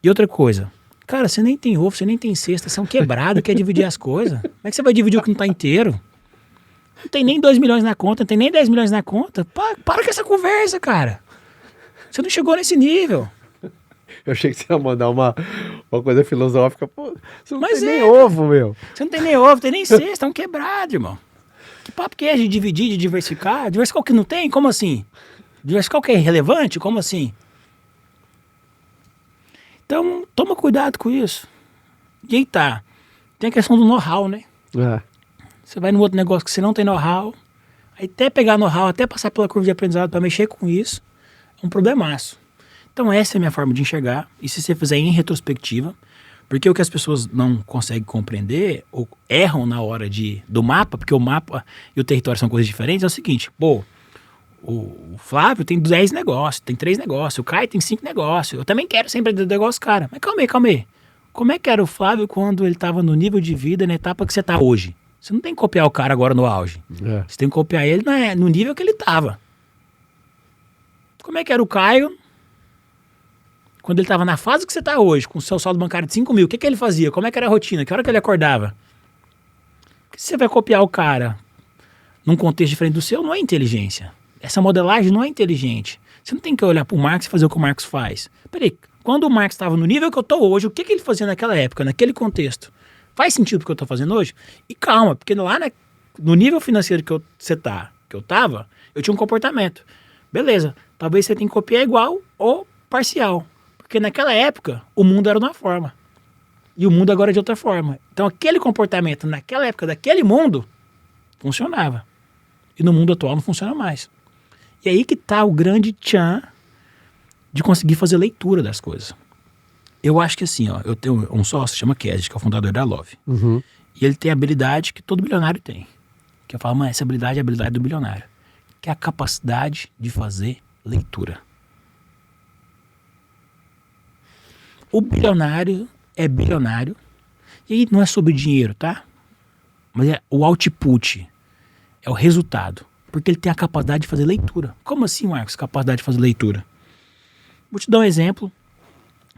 E outra coisa. Cara, você nem tem ovo, você nem tem cesta. Você é um quebrado, quer dividir as coisas. Como é que você vai dividir o que não tá inteiro? Não tem nem 2 milhões na conta, não tem nem 10 milhões na conta. Para com essa conversa, cara. Você não chegou nesse nível. Eu achei que você ia mandar uma coisa filosófica. Pô, você não Mas tem nem é, ovo, meu. Você não tem nem ovo, não tem nem cesta, é um quebrado, irmão. Que papo que é de dividir, de diversificar? Diversificar o que não tem? Como assim? Diversificar o que é irrelevante? Como assim? Então, toma cuidado com isso. E aí tá. Tem a questão do know-how, né? É. Você vai num outro negócio que você não tem know-how, aí até pegar know-how, até passar pela curva de aprendizado para mexer com isso, é um problemaço. Então essa é a minha forma de enxergar, e se você fizer em retrospectiva, porque o que as pessoas não conseguem compreender, ou erram na hora do mapa, porque o mapa e o território são coisas diferentes, é o seguinte, pô, o Flávio tem 10 negócios, tem 3 negócios, o Caio tem 5 negócios, eu também quero sempre ter negócio, cara, mas calma aí. Como é que era o Flávio quando ele estava no nível de vida, na etapa que você está hoje? Você não tem que copiar o cara agora no auge. É. Você tem que copiar ele no nível que ele estava. Como é que era o Caio quando ele estava na fase que você está hoje, com o seu saldo bancário de 5 mil? O que ele fazia? Como é que era a rotina? Que hora que ele acordava? Porque se você vai copiar o cara num contexto diferente do seu, não é inteligência. Essa modelagem não é inteligente. Você não tem que olhar para o Marx e fazer o que o Marx faz. Peraí, quando o Marx estava no nível que eu estou hoje, o que ele fazia naquela época, naquele contexto? Faz sentido o que eu estou fazendo hoje? E calma, porque lá no nível financeiro que eu estava, eu tinha um comportamento. Beleza, talvez você tenha que copiar igual ou parcial. Porque naquela época, o mundo era de uma forma. E o mundo agora é de outra forma. Então aquele comportamento naquela época, daquele mundo, funcionava. E no mundo atual não funciona mais. E aí que está o grande tchan de conseguir fazer leitura das coisas. Eu acho que assim, ó, eu tenho um sócio, chama Ked, que é o fundador da Love. Uhum. E ele tem a habilidade que todo bilionário tem. Que eu falo, mas essa habilidade é a habilidade do bilionário. Que é a capacidade de fazer leitura. O bilionário é bilionário. E aí não é sobre dinheiro, tá? Mas é o output. É o resultado. Porque ele tem a capacidade de fazer leitura. Como assim, Marcos, capacidade de fazer leitura? Vou te dar um exemplo,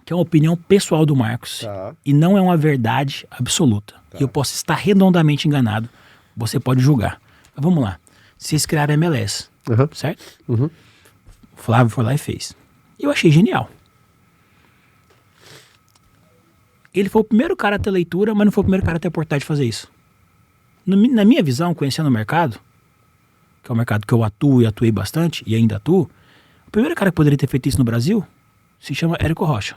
que é uma opinião pessoal do Marcos, e não é uma verdade absoluta. E eu posso estar redondamente enganado, você pode julgar. Mas vamos lá. Vocês criaram a MLS, certo? Uhum. O Flávio foi lá e fez. E eu achei genial. Ele foi o primeiro cara a ter leitura, mas não foi o primeiro cara a ter a oportunidade de fazer isso. Na minha visão, conhecendo o mercado, que é um mercado que eu atuo e atuei bastante, e ainda atuo, o primeiro cara que poderia ter feito isso no Brasil se chama Érico Rocha.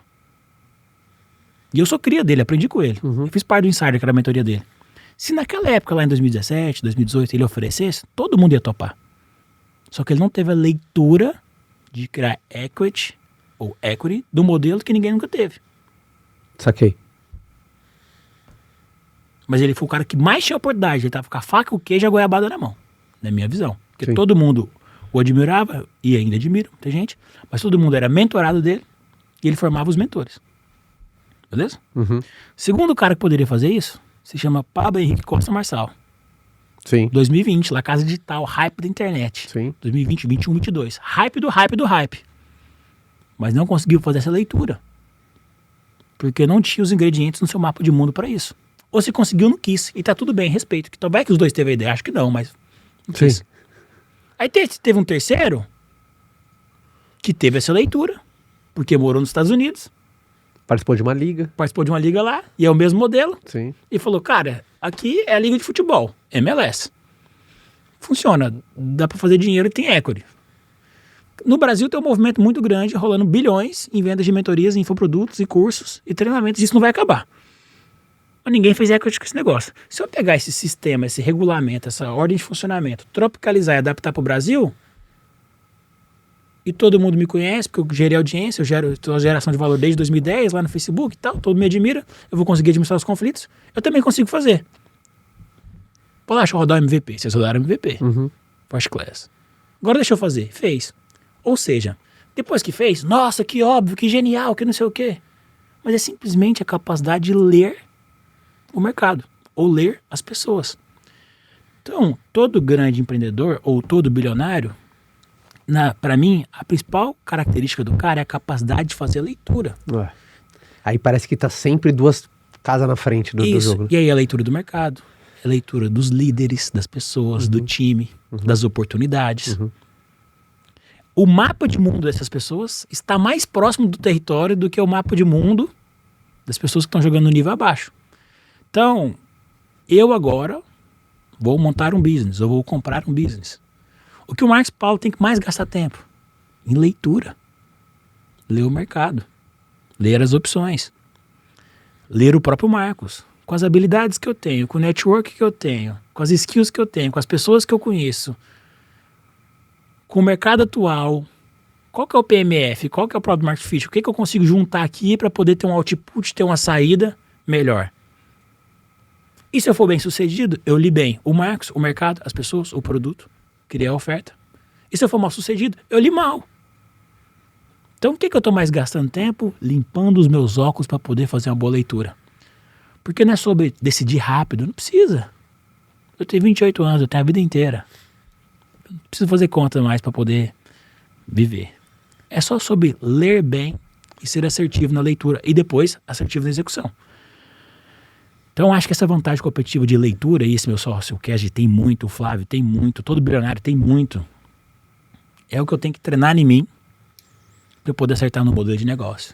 E eu sou cria dele, aprendi com ele. Eu fiz parte do Insider, que era a mentoria dele. Se naquela época, lá em 2017, 2018, ele oferecesse, todo mundo ia topar. Só que ele não teve a leitura de criar equity do modelo que ninguém nunca teve. Saquei. Mas ele foi o cara que mais tinha oportunidade. Ele tava com a faca, o queijo e a goiabada na mão. Na minha visão. Porque Sim. todo mundo o admirava, e ainda admira, muita gente. Mas todo mundo era mentorado dele e ele formava os mentores. Beleza? Uhum. Segundo cara que poderia fazer isso, se chama Pablo Henrique Costa Marçal. Sim. 2020, La Casa Digital, hype da internet. Sim. 2020, 21, 22. Hype do hype do hype. Mas não conseguiu fazer essa leitura. Porque não tinha os ingredientes no seu mapa de mundo para isso. Ou se conseguiu, não quis. E tá tudo bem, respeito. Que talvez que os dois teve a ideia, acho que não, mas não quis. Sim. Aí teve um terceiro que teve essa leitura, porque morou nos Estados Unidos, Participou de uma liga. participou de uma liga lá, e é o mesmo modelo, Sim. e falou, cara, aqui é a liga de futebol, MLS. Funciona, dá pra fazer dinheiro e tem equity. No Brasil tem um movimento muito grande, rolando bilhões em vendas de mentorias, infoprodutos e cursos e treinamentos, isso não vai acabar. Mas ninguém fez equity com esse negócio. Se eu pegar esse sistema, esse regulamento, essa ordem de funcionamento, tropicalizar e adaptar para o Brasil, e todo mundo me conhece, porque eu gerei audiência, eu tenho uma geração de valor desde 2010 lá no Facebook e tal, todo mundo me admira, eu vou conseguir administrar os conflitos, eu também consigo fazer. Pô, lá, deixa eu rodar o MVP, vocês rodaram o MVP, Uhum. First Class. Agora deixa eu fazer, fez. Ou seja, Depois que fez, nossa, que óbvio, que genial, que não sei o quê. Mas é simplesmente a capacidade de ler o mercado, ou ler as pessoas. Então, todo grande empreendedor, ou todo bilionário, para mim, a principal característica do cara é a capacidade de fazer leitura. Ué. Aí parece que tá sempre duas casas na frente do jogo. E aí a leitura do mercado, a leitura dos líderes, das pessoas, do time, das oportunidades. O mapa de mundo dessas pessoas está mais próximo do território do que o mapa de mundo das pessoas que estão jogando no nível abaixo. Então, eu agora vou montar um business, ou vou comprar um business. O que o Marcos Paulo tem que mais gastar tempo? Em leitura. Ler o mercado. Ler as opções. Ler o próprio Marcos. Com as habilidades que eu tenho, com o network que eu tenho, com as skills que eu tenho, com as pessoas que eu conheço, com o mercado atual, qual que é o PMF, qual que é o Product Market Fit, o que eu consigo juntar aqui para poder ter um output, ter uma saída melhor. E se eu for bem sucedido, eu li bem o Marcos, o mercado, as pessoas, o produto, criei a oferta. E se eu for mal sucedido, eu li mal. Então, o que eu estou mais gastando tempo? Limpando os meus óculos para poder fazer uma boa leitura. Porque não é sobre decidir rápido, não precisa. Eu tenho 28 anos, eu tenho a vida inteira. Eu não preciso fazer conta mais para poder viver. É só sobre ler bem e ser assertivo na leitura e depois assertivo na execução. Então, acho que essa vantagem competitiva de leitura, e esse meu sócio, o Cash, tem muito, o Flávio tem muito, todo bilionário tem muito, é o que eu tenho que treinar em mim para eu poder acertar no modelo de negócio.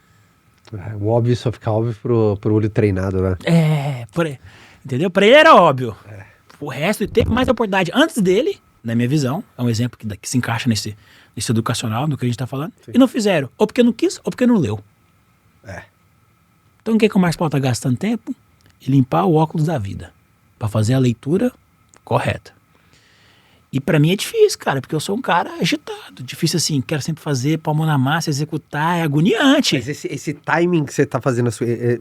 O óbvio só fica óbvio pro olho treinado, né? Entendeu? Para ele era óbvio. O resto, teve mais oportunidade antes dele, na minha visão, é um exemplo que se encaixa nesse educacional, do que a gente está falando, sim, e não fizeram, ou porque não quis, ou porque não leu. Então, o que o Marcos Paulo está gastando tempo? E limpar o óculos da vida, para fazer a leitura correta. E para mim é difícil, cara, porque eu sou um cara agitado, difícil assim, quero sempre fazer, pôr a mão na massa, executar, é agoniante. Mas esse timing que você tá fazendo,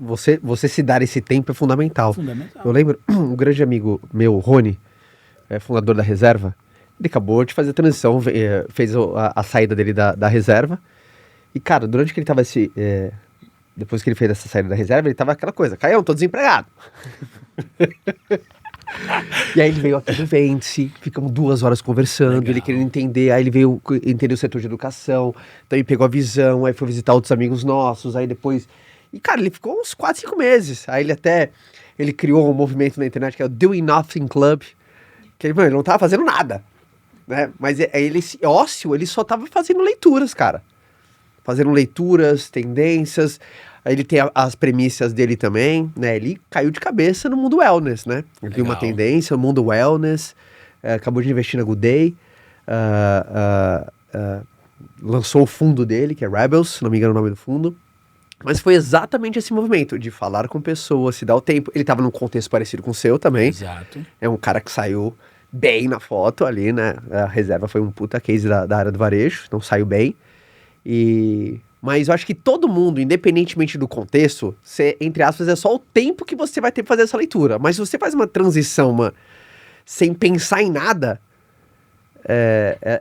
você se dar esse tempo é fundamental. Fundamental. Eu lembro, um grande amigo meu, Rony, fundador da Reserva, ele acabou de fazer a transição, fez a saída dele da Reserva, e cara, durante que ele tava depois que ele fez essa saída da Reserva, ele tava aquela coisa, Caião, tô desempregado. E aí ele veio aqui no Vence, ficamos 2 horas conversando, legal, ele querendo entender, aí ele veio entender o setor de educação, então ele pegou a visão, aí foi visitar outros amigos nossos, aí depois... E cara, ele ficou uns 4, 5 meses, aí ele criou um movimento na internet que é o Doing Nothing Club, que ele não tava fazendo nada, né? Mas esse ócio, ele só tava fazendo leituras, cara. Fazendo leituras, tendências, aí ele tem as premissas dele também, né? Ele caiu de cabeça no mundo wellness, né? Ele viu uma tendência, o mundo wellness, acabou de investir na Good Day, lançou o fundo dele, que é Rebels, se não me engano o nome do fundo. Mas foi exatamente esse movimento de falar com pessoas, se dar o tempo. Ele estava num contexto parecido com o seu também. Exato. É um cara que saiu bem na foto ali, né? A Reserva foi um puta case da área do varejo, então saiu bem. Mas eu acho que todo mundo, independentemente do contexto, entre aspas, é só o tempo que você vai ter pra fazer essa leitura. Mas se você faz uma transição sem pensar em nada,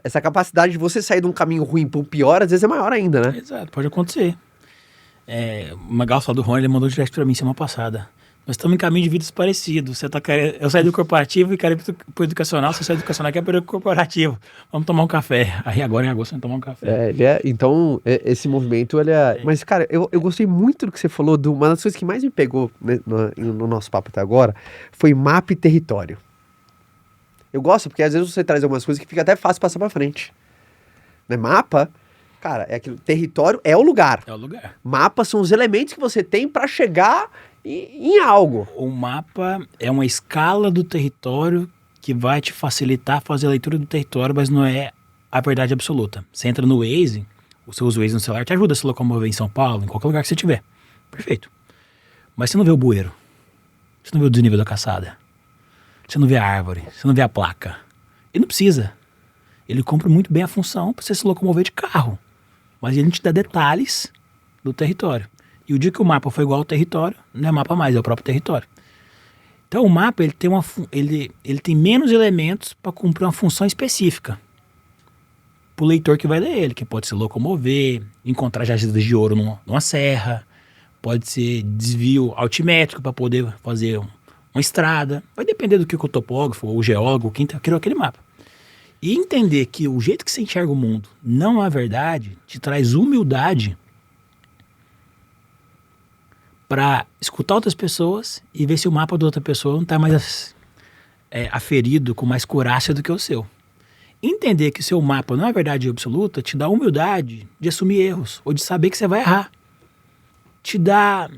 essa capacidade de você sair de um caminho ruim para um pior, às vezes é maior ainda, né? Exato, pode acontecer. O Magal falou do Rony, ele mandou direct pra mim semana passada. Nós estamos em caminho de vidas parecidos. Eu saí do corporativo e quero ir pro educacional. Você sai do educacional e quer ir pro corporativo. Vamos tomar um café. Aí agora em agosto vamos tomar um café. Então, esse movimento, ele é... Mas, cara, eu gostei muito do que você falou. Uma das coisas que mais me pegou, né, no nosso papo até agora foi mapa e território. Eu gosto porque às vezes você traz algumas coisas que fica até fácil passar pra frente. Né? Mapa, cara, é aquilo. Território é o lugar. É o lugar. Mapa são os elementos que você tem pra chegar em algo. O mapa é uma escala do território que vai te facilitar fazer a leitura do território, mas não é a verdade absoluta. Você entra no Waze, o seu Waze no celular te ajuda a se locomover em São Paulo, em qualquer lugar que você estiver. Perfeito. Mas você não vê o bueiro. Você não vê o desnível da calçada. Você não vê a árvore. Você não vê a placa. E não precisa. Ele cumpre muito bem a função para você se locomover de carro. Mas ele te dá detalhes do território. E o dia que o mapa foi igual ao território, não é mapa mais, é o próprio território. Então o mapa ele tem menos elementos para cumprir uma função específica. pro leitor que vai ler ele, que pode se locomover, encontrar jazidas de ouro numa serra, pode ser desvio altimétrico para poder fazer uma estrada. Vai depender do que o topógrafo ou o geólogo, quem criou aquele mapa. E entender que o jeito que você enxerga o mundo não é a verdade, te traz humildade para escutar outras pessoas e ver se o mapa da outra pessoa não está mais aferido com mais curácia do que o seu. Entender que o seu mapa não é a verdade absoluta te dá a humildade de assumir erros ou de saber que você vai errar. Te dá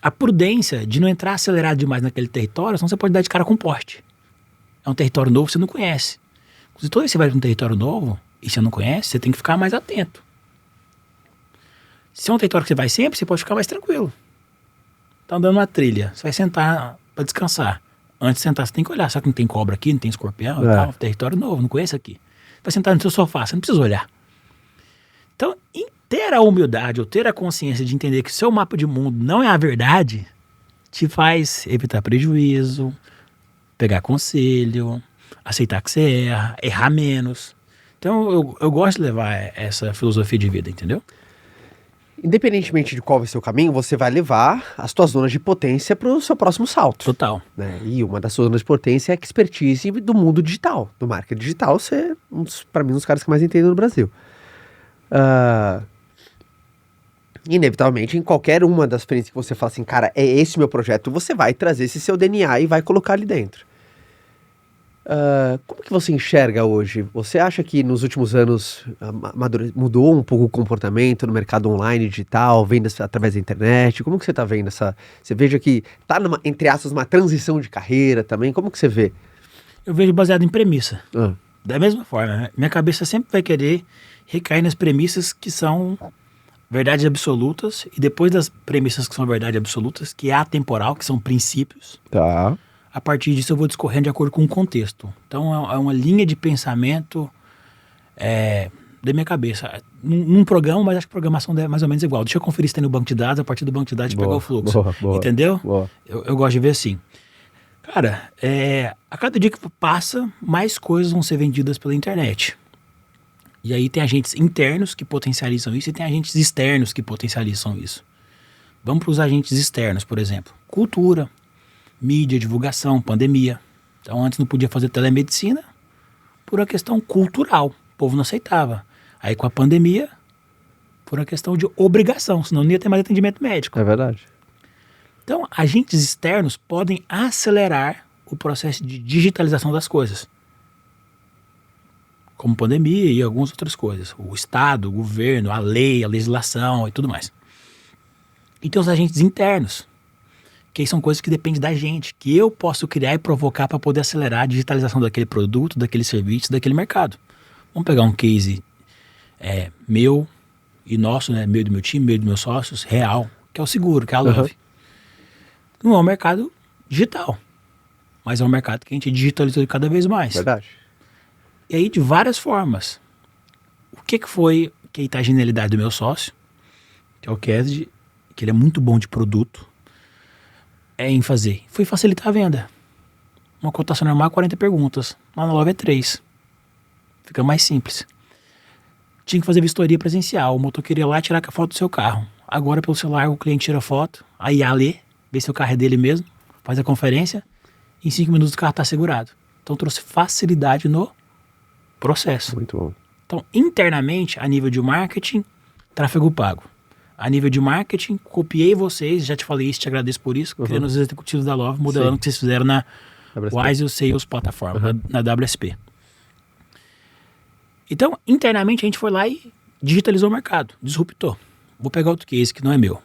a prudência de não entrar acelerado demais naquele território, senão você pode dar de cara com porte. É um território novo que você não conhece. Se toda vez que você vai para um território novo e você não conhece, você tem que ficar mais atento. Se é um território que você vai sempre, você pode ficar mais tranquilo. Tá andando uma trilha, você vai sentar para descansar. Antes de sentar, você tem que olhar. Será que não tem cobra aqui, não tem escorpião? E tal? Território novo, não conheço aqui. Vai sentar no seu sofá, você não precisa olhar. Então, ter a humildade ou ter a consciência de entender que o seu mapa de mundo não é a verdade, te faz evitar prejuízo, pegar conselho, aceitar que você errar menos. Então, eu gosto de levar essa filosofia de vida, entendeu? Independentemente de qual vai ser o caminho, você vai levar as tuas zonas de potência para o seu próximo salto. Total. Né? E uma das suas zonas de potência é a expertise do mundo digital, do marketing digital. Você é, para mim, um dos caras que mais entendem no Brasil. Inevitavelmente, em qualquer uma das frentes que você fala assim, cara, é esse meu projeto, você vai trazer esse seu DNA e vai colocar ali dentro. Como que você enxerga hoje? Você acha que nos últimos anos mudou um pouco o comportamento no mercado online, digital, vendas através da internet? Como que você está vendo essa... Você veja que está, entre aspas, uma transição de carreira também. Como que você vê? Eu vejo baseado em premissa. Da mesma forma, né? Minha cabeça sempre vai querer recair nas premissas que são verdades absolutas e depois das premissas que são verdades absolutas, que é atemporal, que são princípios. Tá. A partir disso eu vou discorrendo de acordo com o contexto. Então é uma linha de pensamento da minha cabeça. Num programa, mas acho que a programação é mais ou menos igual. Deixa eu conferir se tem no banco de dados, a partir do banco de dados pegar o fluxo. Boa, entendeu? Boa. Eu gosto de ver assim. Cara, a cada dia que passa, mais coisas vão ser vendidas pela internet. E aí tem agentes internos que potencializam isso e tem agentes externos que potencializam isso. Vamos para os agentes externos, por exemplo. Cultura, mídia, divulgação, pandemia. Então antes não podia fazer telemedicina por uma questão cultural. O povo não aceitava. Aí com a pandemia, por uma questão de obrigação, senão não ia ter mais atendimento médico. É verdade. Então agentes externos podem acelerar o processo de digitalização das coisas. Como pandemia e algumas outras coisas. O Estado, o governo, a lei, a legislação e tudo mais. E tem os agentes internos, que são coisas que dependem da gente, que eu posso criar e provocar para poder acelerar a digitalização daquele produto, daquele serviço, daquele mercado. Vamos pegar um case meu e nosso, né, meu e do meu time, meu e dos meus sócios, real, que é o seguro, que é a Love. Não é um mercado digital, mas é um mercado que a gente digitalizou cada vez mais. Verdade. E aí, de várias formas. O que foi que aí tá a genialidade do meu sócio, que é o Kesd, que ele é muito bom de produto, em fazer? Foi facilitar a venda. Uma cotação normal, 40 perguntas. Lá na Love é 3. Fica mais simples. Tinha que fazer vistoria presencial. O motoqueiro ia lá e tirar a foto do seu carro. Agora, pelo celular, o cliente tira a foto, a IA lê, vê se o carro é dele mesmo, faz a conferência, e em 5 minutos o carro está segurado. Então, trouxe facilidade no processo. Muito bom. Então, internamente, a nível de marketing, tráfego pago. A nível de marketing, copiei vocês, já te falei isso, te agradeço por isso, criando os executivos da Love, modelando o que vocês fizeram na Wise Sales Platform, na WSP. Então, internamente, a gente foi lá e digitalizou o mercado, disruptou. Vou pegar outro case que não é meu.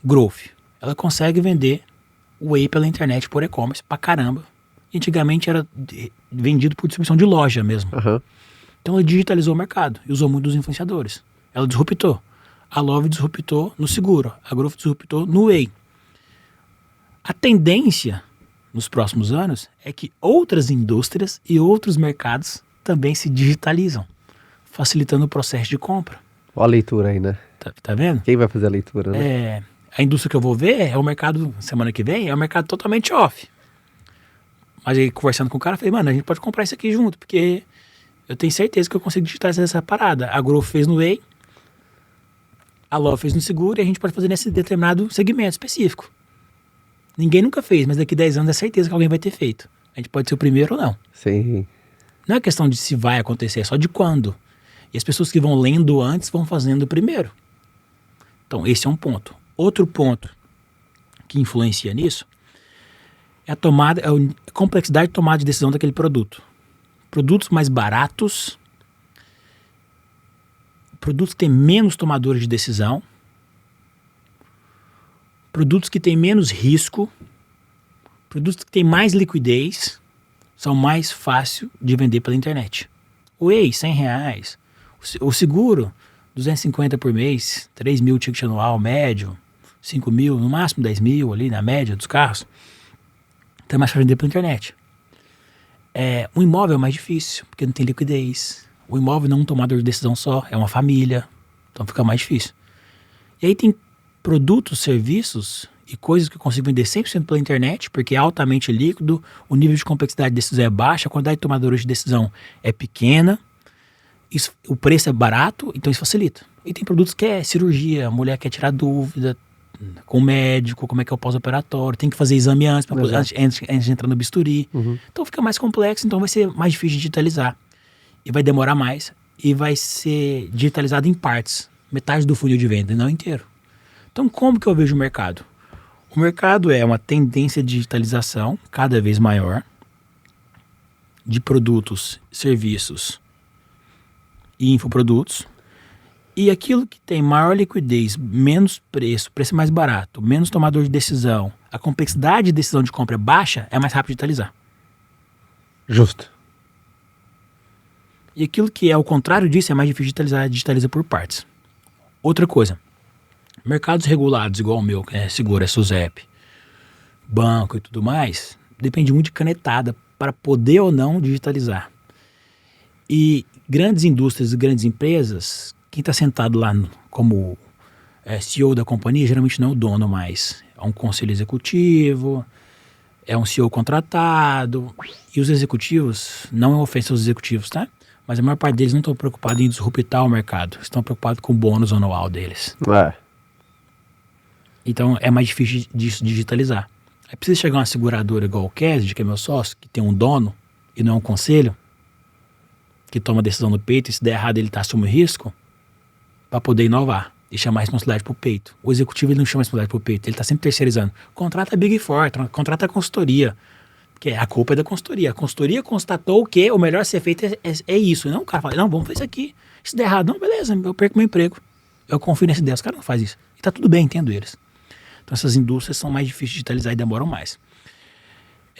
Growth. Ela consegue vender whey pela internet por e-commerce pra caramba. Antigamente era vendido por distribuição de loja mesmo. Então ela digitalizou o mercado e usou muito dos influenciadores. Ela disruptou. A Love disruptou no seguro. A Growth disruptou no whey. A tendência nos próximos anos é que outras indústrias e outros mercados também se digitalizam, facilitando o processo de compra. Olha a leitura aí, né? Tá vendo? Quem vai fazer a leitura, né? A indústria que eu vou ver é o mercado, semana que vem, é um mercado totalmente off. Mas aí, conversando com o cara, eu falei, mano, a gente pode comprar isso aqui junto, porque eu tenho certeza que eu consigo digitalizar essa parada. A Growth fez no Whey, a Love fez no seguro, e a gente pode fazer nesse determinado segmento específico. Ninguém nunca fez, mas daqui 10 anos é certeza que alguém vai ter feito. A gente pode ser o primeiro ou não. Sim. Não é questão de se vai acontecer, é só de quando. E as pessoas que vão lendo antes vão fazendo primeiro. Então, esse é um ponto. Outro ponto que influencia nisso é a complexidade de tomada de decisão daquele produto. Produtos mais baratos, produtos que têm menos tomadores de decisão, produtos que têm menos risco, produtos que têm mais liquidez, são mais fáceis de vender pela internet. O Whey, R$100. O seguro, 250 por mês, 3 mil ticket anual médio, 5 mil, no máximo 10 mil ali na média dos carros. Então é mais fácil vender pela internet. Um imóvel é mais difícil, porque não tem liquidez. O imóvel não é um tomador de decisão só, é uma família. Então fica mais difícil. E aí tem produtos, serviços e coisas que eu consigo vender 100% pela internet, porque é altamente líquido, o nível de complexidade de decisão é baixa, a quantidade de tomadores de decisão é pequena, o preço é barato, então isso facilita. E tem produtos que é cirurgia, a mulher quer tirar dúvida com o médico, como é que é o pós-operatório, tem que fazer exame antes, antes de entrar no bisturi. Então fica mais complexo, então vai ser mais difícil de digitalizar. E vai demorar mais, e vai ser digitalizado em partes, metade do funil de venda, e não inteiro. Então como que eu vejo o mercado? O mercado é uma tendência de digitalização cada vez maior de produtos, serviços e infoprodutos. E aquilo que tem maior liquidez, menos preço é mais barato, menos tomador de decisão, a complexidade de decisão de compra é baixa, é mais rápido de digitalizar. Justo. E aquilo que é o contrário disso é mais difícil de digitalizar, digitaliza por partes. Outra coisa, mercados regulados, igual o meu, que é seguro, é SUSEP, banco e tudo mais, depende muito de canetada para poder ou não digitalizar. E grandes indústrias e grandes empresas, quem está sentado lá como CEO da companhia, geralmente não é o dono mais. É um conselho executivo, é um CEO contratado. E os executivos, não é ofensa aos executivos, tá? Mas a maior parte deles não estão preocupados em disruptar o mercado. Estão preocupados com o bônus anual deles. Então é mais difícil de digitalizar. Aí precisa chegar uma seguradora igual o Casid, que é meu sócio, que tem um dono e não um conselho, que toma decisão no peito, e se der errado ele assume o risco, para poder inovar e chamar a responsabilidade pro peito. O executivo ele não chama a responsabilidade pro peito, ele está sempre terceirizando. Contrata a Big Four, contrata a consultoria, que a culpa é da consultoria. A consultoria constatou que o melhor a ser feito é isso. Não, o cara fala, não, vamos fazer isso aqui. Se der errado, não, beleza, eu perco meu emprego. Eu confio nessa ideia, os caras não fazem isso. E tá tudo bem, entendo eles. Então essas indústrias são mais difíceis de digitalizar e demoram mais.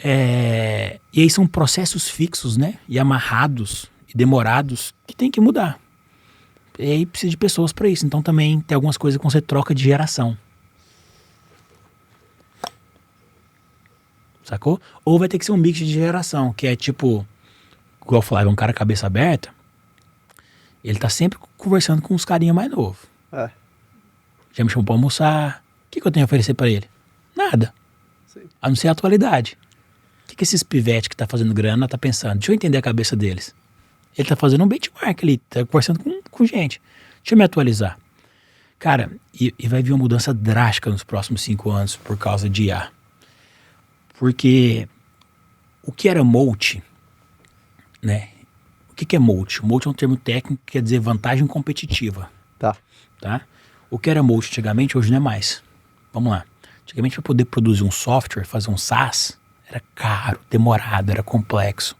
E aí são processos fixos, né? E amarrados e demorados que tem que mudar. E aí precisa de pessoas para isso. Então também tem algumas coisas que você troca de geração. Sacou? Ou vai ter que ser um mix de geração, que é tipo, igual eu falava, um cara cabeça aberta, ele tá sempre conversando com uns carinha mais novos. Já me chamou pra almoçar. O que eu tenho a oferecer pra ele? Nada. Sim. A não ser a atualidade. O que esses pivetes que tá fazendo grana tá pensando? Deixa eu entender a cabeça deles. Ele tá fazendo um benchmark ali, tá conversando com gente. Deixa eu me atualizar. Cara, e vai vir uma mudança drástica nos próximos 5 anos por causa de IA. Porque o que era moat, né? O que é moat? Moat é um termo técnico que quer dizer vantagem competitiva. Tá? O que era moat antigamente, hoje não é mais. Vamos lá. Antigamente, para poder produzir um software, fazer um SaaS, era caro, demorado, era complexo.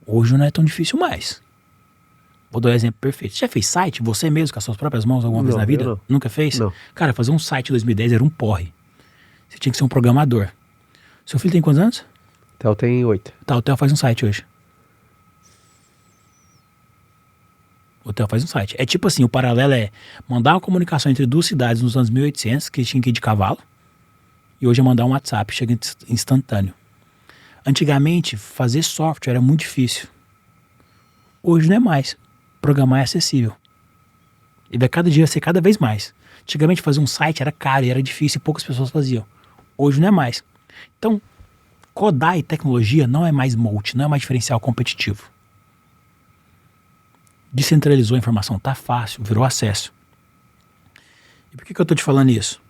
Hoje não é tão difícil mais. Vou dar um exemplo perfeito. Você já fez site, você mesmo, com as suas próprias mãos, alguma vez na vida? Não. Nunca fez? Não. Cara, fazer um site em 2010 era um porre. Você tinha que ser um programador. Seu filho tem quantos anos? Theo tem 8. Tá, o Theo faz um site hoje. O Theo faz um site. É tipo assim, o paralelo é mandar uma comunicação entre duas cidades nos anos 1800, que tinha que ir de cavalo, e hoje é mandar um WhatsApp, chega instantâneo. Antigamente, fazer software era muito difícil. Hoje não é mais. Programar é acessível. E vai cada dia ser cada vez mais. Antigamente, fazer um site era caro e era difícil e poucas pessoas faziam. Hoje não é mais. Então, codar e tecnologia não é mais moat, não é mais diferencial competitivo. descentralizou a informação, tá fácil, virou acesso. E por que eu tô te falando isso?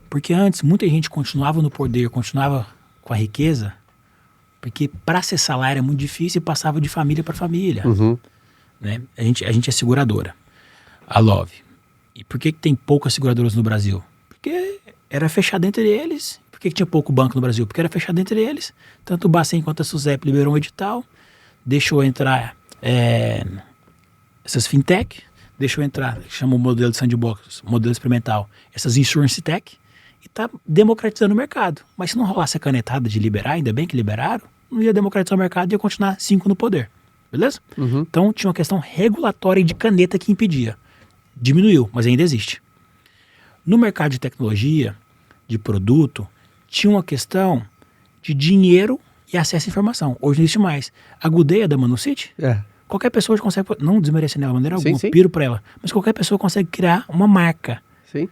Porque antes muita gente continuava no poder, continuava com a riqueza, porque para acessar lá era muito difícil e passava de família para família. Né? A gente é seguradora, a Love. E por que tem poucas seguradoras no Brasil? Porque era fechado entre eles. Por que tinha pouco banco no Brasil? Porque era fechado entre eles. Tanto o Bacen quanto a SUSEP liberou um edital, deixou entrar essas fintech, deixou entrar, chama o modelo de sandbox, modelo experimental, essas insurance tech, e está democratizando o mercado. Mas se não rolasse a canetada de liberar, ainda bem que liberaram, não ia democratizar o mercado e ia continuar 5 no poder. Beleza? Então tinha uma questão regulatória de caneta que impedia. Diminuiu, mas ainda existe. No mercado de tecnologia, de produto, tinha uma questão de dinheiro e acesso à informação. Hoje não existe mais. A Gudeia da Manucity, qualquer pessoa hoje consegue, não desmerecer nela de maneira alguma, piro pra ela, mas qualquer pessoa consegue criar uma marca. Sim.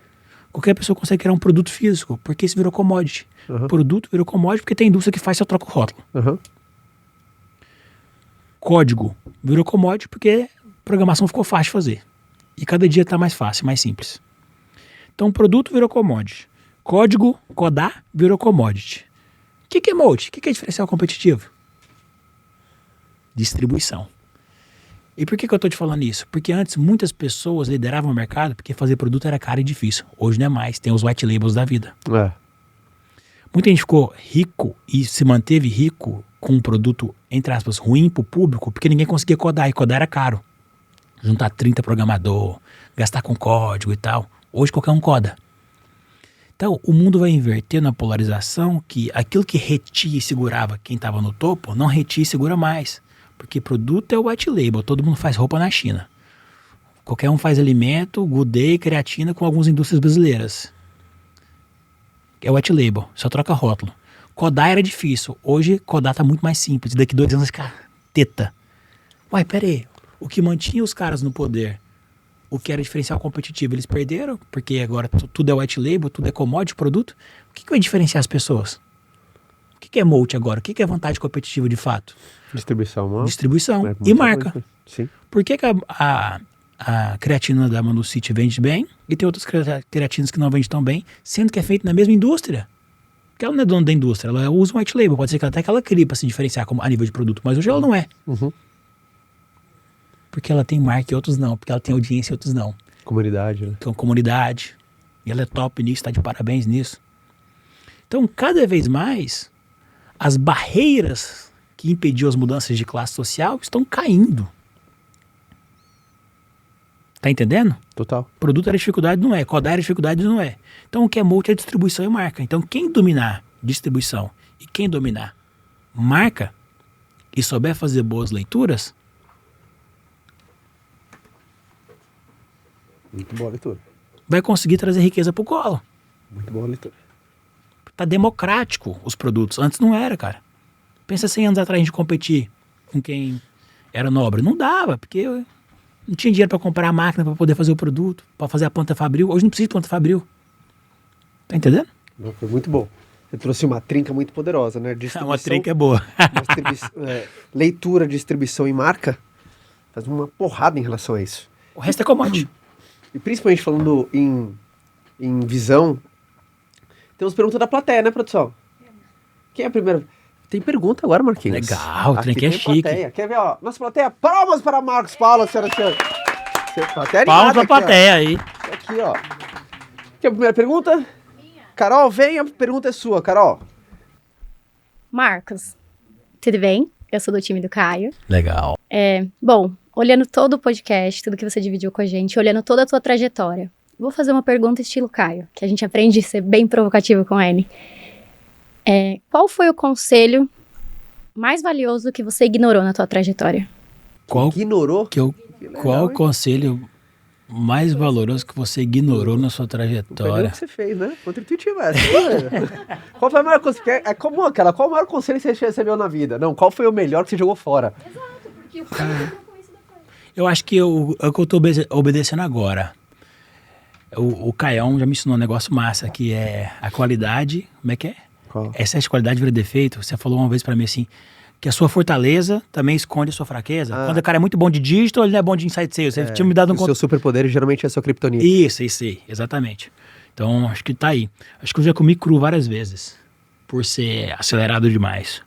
Qualquer pessoa consegue criar um produto físico, porque isso virou commodity. Produto virou commodity porque tem indústria que faz, só troca o rótulo. Código virou commodity porque programação ficou fácil de fazer. E cada dia está mais fácil, mais simples. Então, produto virou commodity. Código, codar, virou commodity. O que é moat? O que é diferencial competitivo? Distribuição. E por que eu estou te falando isso? Porque antes muitas pessoas lideravam o mercado porque fazer produto era caro e difícil. Hoje não é mais, tem os white labels da vida. Muita gente ficou rico e se manteve rico com um produto, entre aspas, ruim para o público, porque ninguém conseguia codar, e codar era caro. Juntar 30 programador, gastar com código e tal. Hoje qualquer um coda. Então o mundo vai inverter na polarização que aquilo que retia e segurava quem estava no topo, não retia e segura mais. Porque produto é o white label, todo mundo faz roupa na China. Qualquer um faz alimento, Good Day, creatina com algumas indústrias brasileiras. É o white label, só troca rótulo. Codar era difícil, hoje codar tá muito mais simples. E daqui 2 anos fica teta. Uai, pera aí, o que mantinha os caras no poder, o que era diferencial competitivo, eles perderam, porque agora tudo é white label, tudo é commodity, produto. O que vai diferenciar as pessoas? O que é moat agora? O que é vantagem competitiva de fato? Distribuição. Distribuição e marca. Sim. Por que a creatina da Manucity vende bem e tem outras creatinas que não vendem tão bem, sendo que é feito na mesma indústria? Porque ela não é dona da indústria, ela usa um white label, pode ser que até que ela crie para se diferenciar a nível de produto, mas hoje ela não é. Porque ela tem marca e outros não, porque ela tem audiência e outros não. Comunidade, né? Então, comunidade. E ela é top nisso, está de parabéns nisso. Então, cada vez mais, as barreiras que impediam as mudanças de classe social estão caindo. Tá entendendo? Total. Produto era dificuldade, não é. Codar era dificuldade, não é. Então, o que é multi é distribuição e marca. Então, quem dominar distribuição e quem dominar marca e souber fazer boas leituras, muito boa leitura. vai conseguir trazer riqueza pro colo. Muito boa leitura. Tá democrático os produtos. Antes não era, cara. Pensa 100 anos atrás a gente competir com quem era nobre. Não dava, porque não tinha dinheiro para comprar a máquina para poder fazer o produto, para fazer a planta fabril. Hoje não precisa de planta fabril. Tá entendendo? Não, foi muito bom. Você trouxe uma trinca muito poderosa, né? Uma trinca é boa. Leitura, distribuição e marca faz uma porrada em relação a isso. O resto é commodity. E principalmente falando em visão, temos pergunta da plateia, né, produção? Quem é a primeira? Tem pergunta agora, Marquinhos. Legal, o trem aqui é chique. Plateia. Quer ver, ó? Nossa plateia, palmas para Marcos Paulo, senhoras e senhores. Palmas pra plateia aí. Aqui, ó. Quer a primeira pergunta? Minha. Carol, vem, a pergunta é sua, Carol. Marcos, tudo bem? Eu sou do time do Caio. Legal. Bom, olhando todo o podcast, tudo que você dividiu com a gente, olhando toda a tua trajetória, vou fazer uma pergunta estilo Caio, que a gente aprende a ser bem provocativo com ele. Qual foi o conselho mais valioso que você ignorou na tua trajetória? Ignorou? Qual o conselho mais valoroso que você ignorou na sua trajetória? O que você fez, né? Contra-intuitivo essa. Qual foi o maior conselho? É comum aquela. Qual o maior conselho que você recebeu na vida? Não, qual foi o melhor que você jogou fora? Exato, porque o Caio entrou com isso depois. Eu acho que é o que eu tô obedecendo agora. O Caião já me ensinou um negócio massa, que é a qualidade. Como é que é? Qual? Excesso de qualidade vira defeito. Você falou uma vez pra mim assim, que a sua fortaleza também esconde a sua fraqueza. Quando o cara é muito bom de digital, ele não é bom de inside sales. Você tinha me dado um O seu superpoder geralmente é a sua criptonita. Isso, exatamente. Então, acho que tá aí. Acho que eu já comi cru várias vezes, por ser acelerado demais.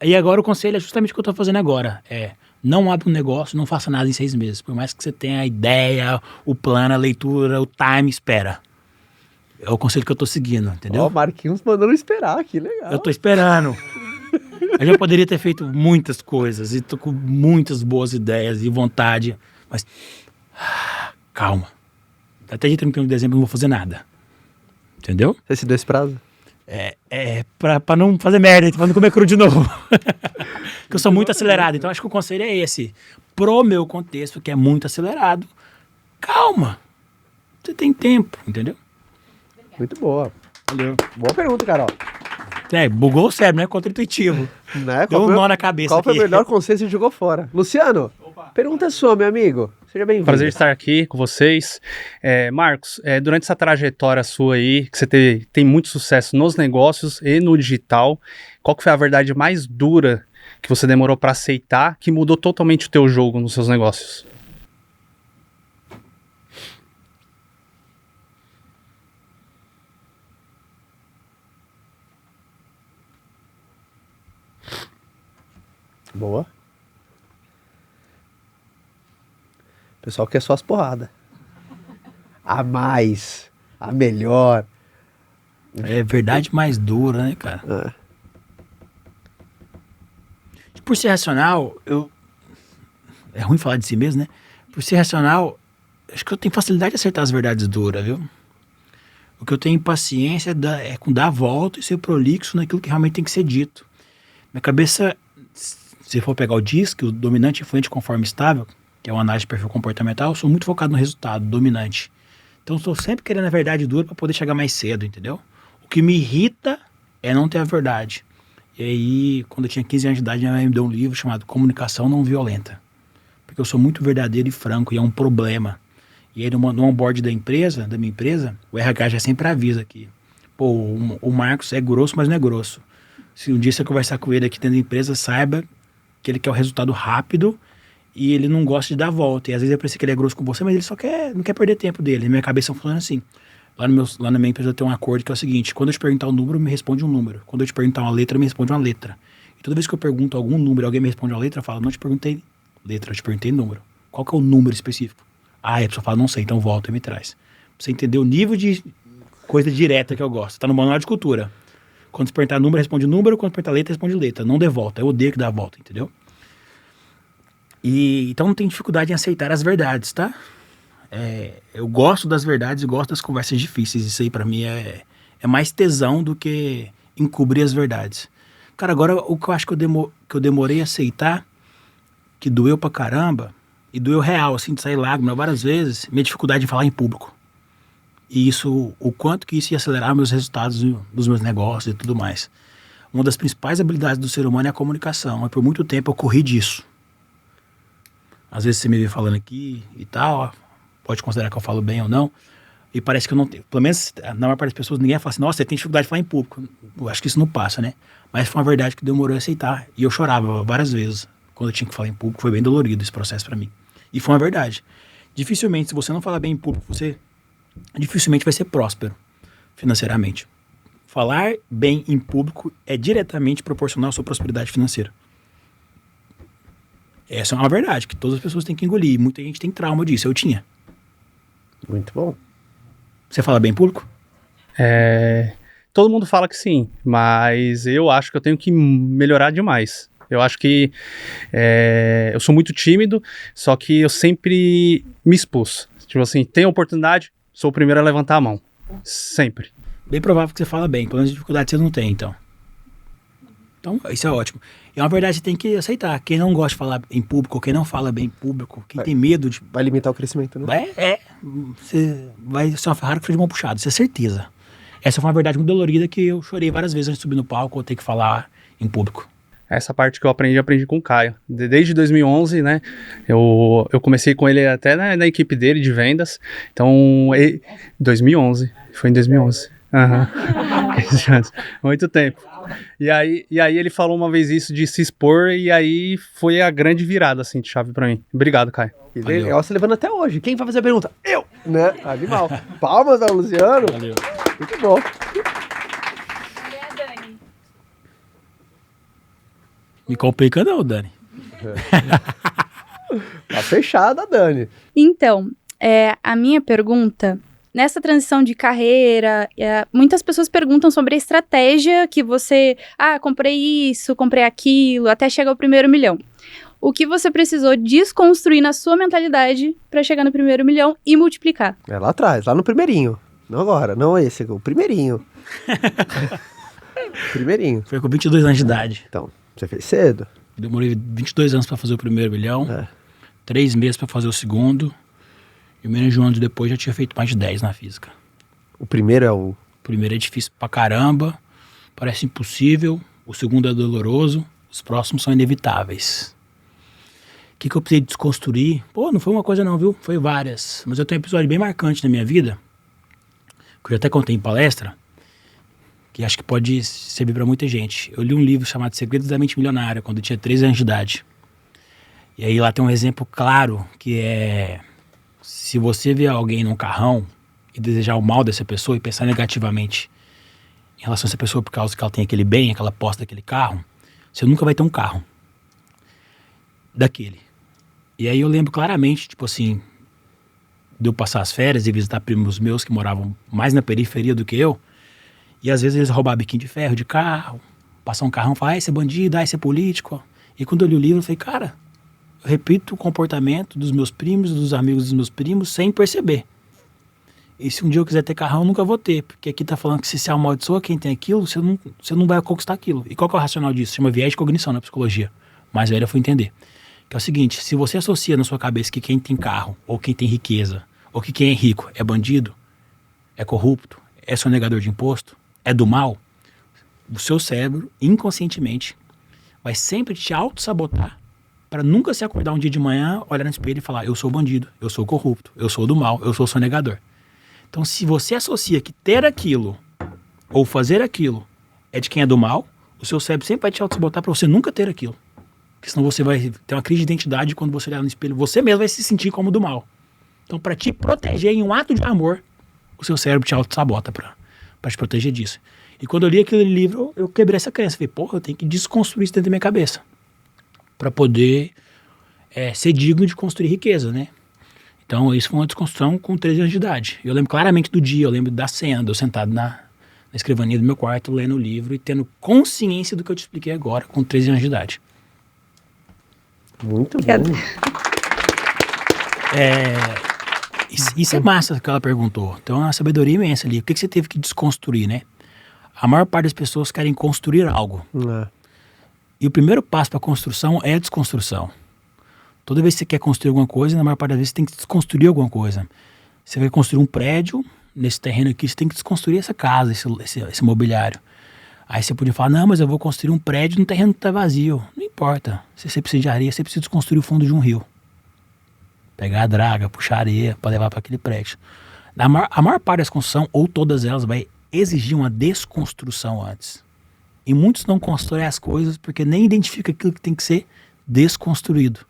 E agora o conselho é justamente o que eu tô fazendo agora. Não abra um negócio, não faça nada em 6 meses. Por mais que você tenha a ideia, o plano, a leitura, o time, espera. É o conselho que eu tô seguindo, entendeu? Ó, Marquinhos mandando esperar, que legal. Eu tô esperando. Eu já poderia ter feito muitas coisas e tô com muitas boas ideias e vontade, mas calma. Até dia 31 de dezembro eu não vou fazer nada. Entendeu? Você se deu esse prazo? Pra não fazer merda, pra não comer cru de novo. Porque eu sou muito acelerado, então acho que o conselho é esse. Pro meu contexto, que é muito acelerado, calma. Você tem tempo, entendeu? Muito boa. Valeu. Boa pergunta, Carol. Bugou o cérebro, né? Contra-intuitivo. Né? Deu um nó na cabeça Qual aqui. foi o melhor conselho que você jogou fora? Luciano, pergunta sua, meu amigo. Seja bem-vindo. Prazer estar aqui com vocês. Marcos, durante essa trajetória sua aí, que você tem muito sucesso nos negócios e no digital, qual que foi a verdade mais dura que você demorou para aceitar, que mudou totalmente o teu jogo nos seus negócios? Boa. O pessoal quer só as porradas. A mais, a melhor. É verdade mais dura, né, cara? Por ser racional, é ruim falar de si mesmo, né? Por ser racional, acho que eu tenho facilidade de acertar as verdades duras, viu? O que eu tenho paciência é com dar a volta e ser prolixo naquilo que realmente tem que ser dito. Minha cabeça, se for pegar o DISC, o dominante, influente, conforme estável, que é uma análise de perfil comportamental, eu sou muito focado no resultado, dominante. Então, eu estou sempre querendo a verdade dura para poder chegar mais cedo, entendeu? O que me irrita é não ter a verdade. E aí, quando eu tinha 15 anos de idade, minha mãe me deu um livro chamado Comunicação Não Violenta. Porque eu sou muito verdadeiro e franco, e é um problema. E aí, no onboard da minha empresa, o RH já sempre avisa que, o Marcos é grosso, mas não é grosso. Se um dia você conversar com ele aqui dentro da empresa, saiba que ele quer o resultado rápido e ele não gosta de dar volta. E às vezes eu pensei que ele é grosso com você, mas ele só não quer perder tempo dele. Na minha cabeça funciona assim. Lá na minha empresa tem um acordo que é o seguinte: quando eu te perguntar um número, me responde um número. Quando eu te perguntar uma letra, me responde uma letra. E toda vez que eu pergunto algum número, alguém me responde uma letra, eu falo: não te perguntei letra, eu te perguntei número. Qual que é o número específico? Ah, a pessoa fala: não sei, então volta e me traz. Pra você entender o nível de coisa direta que eu gosto. Tá no manual de cultura. Quando você perguntar número, responde número. Quando perguntar letra, responde letra. Não dê volta. Eu odeio que dá volta, entendeu? Então não tem dificuldade em aceitar as verdades, tá? Eu gosto das verdades e gosto das conversas difíceis. Isso aí pra mim é mais tesão do que encobrir as verdades. Cara, agora o que eu acho que eu demorei a aceitar, que doeu pra caramba, e doeu real, assim, de sair lágrima várias vezes, minha dificuldade em falar em público. E o quanto que isso ia acelerar meus resultados dos meus negócios e tudo mais. Uma das principais habilidades do ser humano é a comunicação. E por muito tempo eu corri disso. Às vezes você me vê falando aqui e tal, pode considerar que eu falo bem ou não, e parece que eu não tenho. Pelo menos, na maior parte das pessoas, ninguém fala assim: nossa, você tem dificuldade de falar em público. Eu acho que isso não passa, né? Mas foi uma verdade que demorou a aceitar. E eu chorava várias vezes quando eu tinha que falar em público. Foi bem dolorido esse processo pra mim. E foi uma verdade. Dificilmente, se você não falar bem em público, você dificilmente vai ser próspero financeiramente. Falar bem em público é diretamente proporcional à sua prosperidade financeira. Essa é uma verdade que todas as pessoas têm que engolir. Muita gente tem trauma disso. Eu tinha. Muito bom. Você fala bem em público? Todo mundo fala que sim, mas eu acho que eu tenho que melhorar demais. Eu acho que eu sou muito tímido, só que eu sempre me expus. Tipo assim, tem oportunidade, sou o primeiro a levantar a mão. Sempre. Bem provável que você fala bem. Pelo menos dificuldade você não tem, então. Então, isso é ótimo. E é uma verdade que você tem que aceitar. Quem não gosta de falar em público, quem não fala bem em público, quem tem medo de... Vai limitar o crescimento, né? Você vai ser uma Ferrari com freio de mão puxado, isso é certeza. Essa foi uma verdade muito dolorida que eu chorei várias vezes antes de subir no palco ou ter que falar em público. Essa parte que eu aprendi com o Caio. Desde 2011, né? Eu comecei com ele até na equipe dele de vendas. Então, 2011. Foi em 2011. Aham. 15 anos. Muito tempo. E aí ele falou uma vez isso de se expor, e aí foi a grande virada, assim, de chave pra mim. Obrigado, Caio. E Valeu. legal, você levando até hoje. Quem vai fazer a pergunta? Eu! Né? Animal. Palmas ao Luciano. Valeu. Muito bom. Me complica não, Dani. Tá fechada, Dani. Então, a minha pergunta, nessa transição de carreira, muitas pessoas perguntam sobre a estratégia que você, comprei isso, comprei aquilo, até chegar ao primeiro milhão. O que você precisou desconstruir na sua mentalidade para chegar no primeiro milhão e multiplicar? É lá atrás, lá no primeirinho. Não agora, não esse, o primeirinho. Primeirinho. Foi com 22 anos de idade. Então, você fez cedo. Demorei 22 anos para fazer o primeiro milhão, 3 meses para fazer o segundo, e menos de um ano depois já tinha feito mais de 10 na física. O primeiro é o... O primeiro é difícil pra caramba, parece impossível, o segundo é doloroso, os próximos são inevitáveis. O que eu precisei desconstruir? Pô, não foi uma coisa não, viu? Foi várias. Mas eu tenho um episódio bem marcante na minha vida, que eu já até contei em palestra, que acho que pode servir para muita gente. Eu li um livro chamado Segredos da Mente Milionária, quando eu tinha 13 anos de idade. E aí lá tem um exemplo claro, que é... Se você vê alguém num carrão e desejar o mal dessa pessoa e pensar negativamente em relação a essa pessoa por causa que ela tem aquele bem, aquela posse daquele carro, você nunca vai ter um carro daquele. E aí eu lembro claramente, tipo assim, de eu passar as férias e visitar primos meus que moravam mais na periferia do que eu, e às vezes eles roubavam biquinho de ferro de carro, passar um carrão, falar, esse é bandido, esse é político. E quando eu li o livro, eu falei, cara, eu repito o comportamento dos meus primos, dos amigos dos meus primos, sem perceber. E se um dia eu quiser ter carrão, eu nunca vou ter, porque aqui tá falando que se você amaldiçoa quem tem aquilo, você não vai conquistar aquilo. E qual que é o racional disso? Chama viés de cognição na psicologia. Mais velho eu fui entender. Que é o seguinte, se você associa na sua cabeça que quem tem carro, ou quem tem riqueza, ou que quem é rico é bandido, é corrupto, é sonegador de imposto, é do mal, o seu cérebro, inconscientemente, vai sempre te auto-sabotar para nunca se acordar um dia de manhã, olhar no espelho e falar, eu sou bandido, eu sou corrupto, eu sou do mal, eu sou sonegador. Então, se você associa que ter aquilo, ou fazer aquilo, é de quem é do mal, o seu cérebro sempre vai te auto-sabotar para você nunca ter aquilo. Porque senão você vai ter uma crise de identidade e quando você olhar no espelho, você mesmo vai se sentir como do mal. Então, para te proteger em um ato de amor, o seu cérebro te auto-sabota para te proteger disso. E quando eu li aquele livro, eu quebrei essa crença. Falei, porra, eu tenho que desconstruir isso dentro da minha cabeça para poder ser digno de construir riqueza, né? Então, isso foi uma desconstrução com 13 anos de idade. Eu lembro claramente do dia, eu lembro da cena, de eu sentado na escrivaninha do meu quarto, lendo o livro e tendo consciência do que eu te expliquei agora, com 13 anos de idade. Muito bom. Isso é massa que ela perguntou. Então, é uma sabedoria imensa ali. O que você teve que desconstruir, né? A maior parte das pessoas querem construir algo. E o primeiro passo para a construção é a desconstrução. Toda vez que você quer construir alguma coisa, na maior parte das vezes você tem que desconstruir alguma coisa. Você vai construir um prédio, nesse terreno aqui, você tem que desconstruir essa casa, esse mobiliário. Aí você podia falar, não, mas eu vou construir um prédio no terreno que está vazio. Não importa. Se você precisa de areia, você precisa desconstruir o fundo de um rio. Pegar a draga, puxar areia para levar para aquele prédio. A maior parte das construções, ou todas elas, vai exigir uma desconstrução antes. E muitos não constroem as coisas porque nem identificam aquilo que tem que ser desconstruído.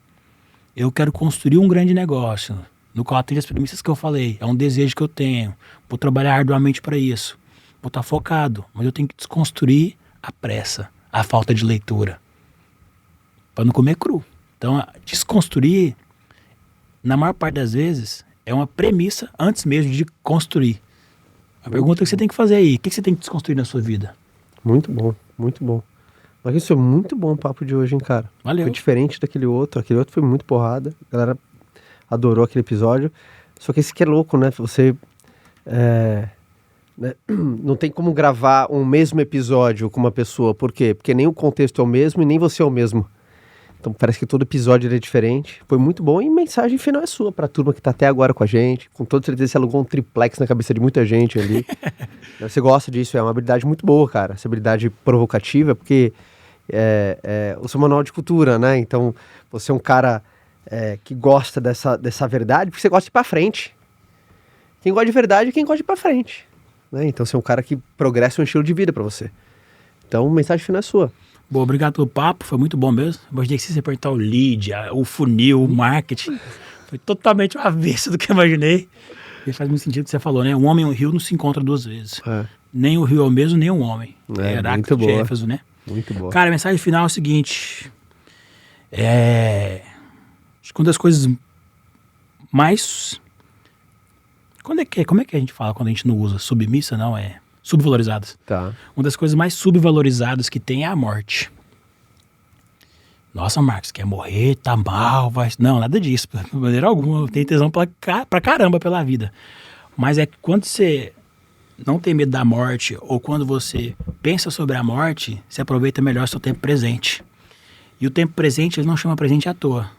Eu quero construir um grande negócio, no qual tem as premissas que eu falei. É um desejo que eu tenho. Vou trabalhar arduamente para isso. Vou estar focado, mas eu tenho que desconstruir a pressa, a falta de leitura, para não comer cru. Então, desconstruir, na maior parte das vezes, é uma premissa antes mesmo de construir. A pergunta que você tem que fazer aí, o que você tem que desconstruir na sua vida? Muito bom, muito bom. Mas isso é muito bom o papo de hoje, hein, cara? Valeu. Foi diferente daquele outro. Aquele outro foi muito porrada. A galera adorou aquele episódio. Só que esse aqui é louco, né? Você né? Não tem como gravar um mesmo episódio com uma pessoa. Por quê? Porque nem o contexto é o mesmo e nem você é o mesmo. Então parece que todo episódio ele é diferente. Foi muito bom e mensagem final é sua pra turma que tá até agora com a gente. Com toda certeza você alugou um triplex na cabeça de muita gente ali. Você gosta disso, é uma habilidade muito boa, cara. Essa habilidade provocativa, porque o seu manual de cultura, né? Então você é um cara que gosta dessa verdade, porque você gosta de ir pra frente. Quem gosta de verdade é quem gosta de ir pra frente. né? Então você é um cara que progressa um estilo de vida para você. Então, mensagem final é sua. Bom, obrigado pelo papo, foi muito bom mesmo. Imaginei que você ia perguntar o lead, o funil, o marketing. Foi totalmente o avesso do que eu imaginei. E faz muito sentido o que você falou, né? Um homem e um rio não se encontram duas vezes. Nem o rio é o mesmo, nem um homem. Muito boa. de Éfeso, né? Muito boa. Cara, a mensagem final é o seguinte. Acho que uma das coisas mais... Como é que a gente fala quando a gente não usa? Submissa, não? Subvalorizadas. Tá. Uma das coisas mais subvalorizadas que tem é a morte. Nossa, Marcos, quer morrer, tá mal, vai... Não, nada disso. De maneira alguma, eu tenho tesão pra caramba pela vida. Mas é que quando você não tem medo da morte, ou quando você pensa sobre a morte, você aproveita melhor seu tempo presente. E o tempo presente, ele não chama presente à toa.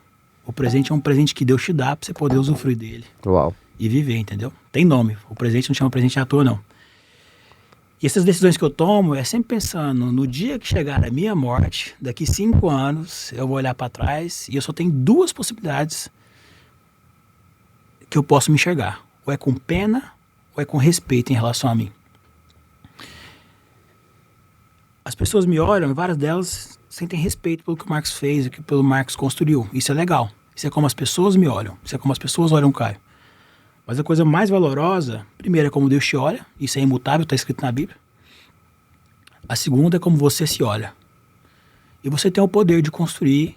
O presente é um presente que Deus te dá pra você poder usufruir dele. Uau. E viver, entendeu? Tem nome. O presente não chama presente à toa, não. E essas decisões que eu tomo é sempre pensando, no dia que chegar a minha morte, daqui 5 anos, eu vou olhar para trás e eu só tenho 2 possibilidades que eu posso me enxergar. Ou é com pena, ou é com respeito em relação a mim. As pessoas me olham e várias delas sentem respeito pelo que o Marcos fez, pelo que o Marcos construiu. Isso é legal. Isso é como as pessoas me olham. Isso é como as pessoas olham o Caio. Mas a coisa mais valorosa, primeiro, é como Deus te olha. Isso é imutável, está escrito na Bíblia. A segunda é como você se olha. E você tem o poder de construir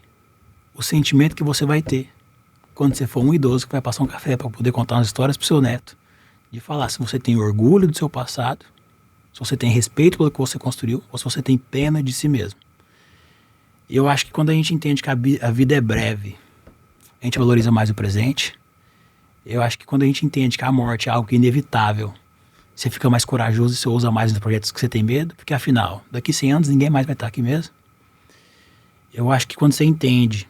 o sentimento que você vai ter quando você for um idoso que vai passar um café para poder contar umas histórias para o seu neto. De falar se você tem orgulho do seu passado, se você tem respeito pelo que você construiu, ou se você tem pena de si mesmo. E eu acho que quando a gente entende que a vida é breve, a gente valoriza mais o presente. Eu acho que quando a gente entende que a morte é algo inevitável, você fica mais corajoso e você usa mais nos projetos que você tem medo, porque afinal, daqui 100 anos ninguém mais vai estar aqui mesmo. Eu acho que quando você entende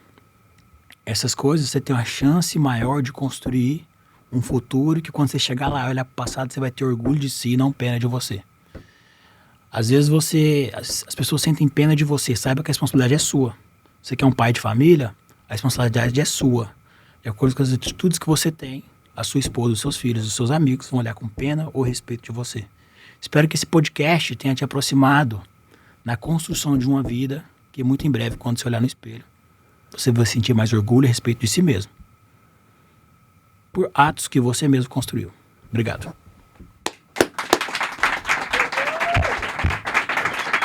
essas coisas, você tem uma chance maior de construir um futuro que quando você chegar lá e olhar para o passado, você vai ter orgulho de si e não pena de você. Às vezes as pessoas sentem pena de você, saiba que a responsabilidade é sua. Você que é um pai de família, a responsabilidade é sua. De acordo com as atitudes que você tem, a sua esposa, os seus filhos, os seus amigos vão olhar com pena ou respeito de você. Espero que esse podcast tenha te aproximado na construção de uma vida que muito em breve, quando você olhar no espelho, você vai sentir mais orgulho e respeito de si mesmo. Por atos que você mesmo construiu. Obrigado.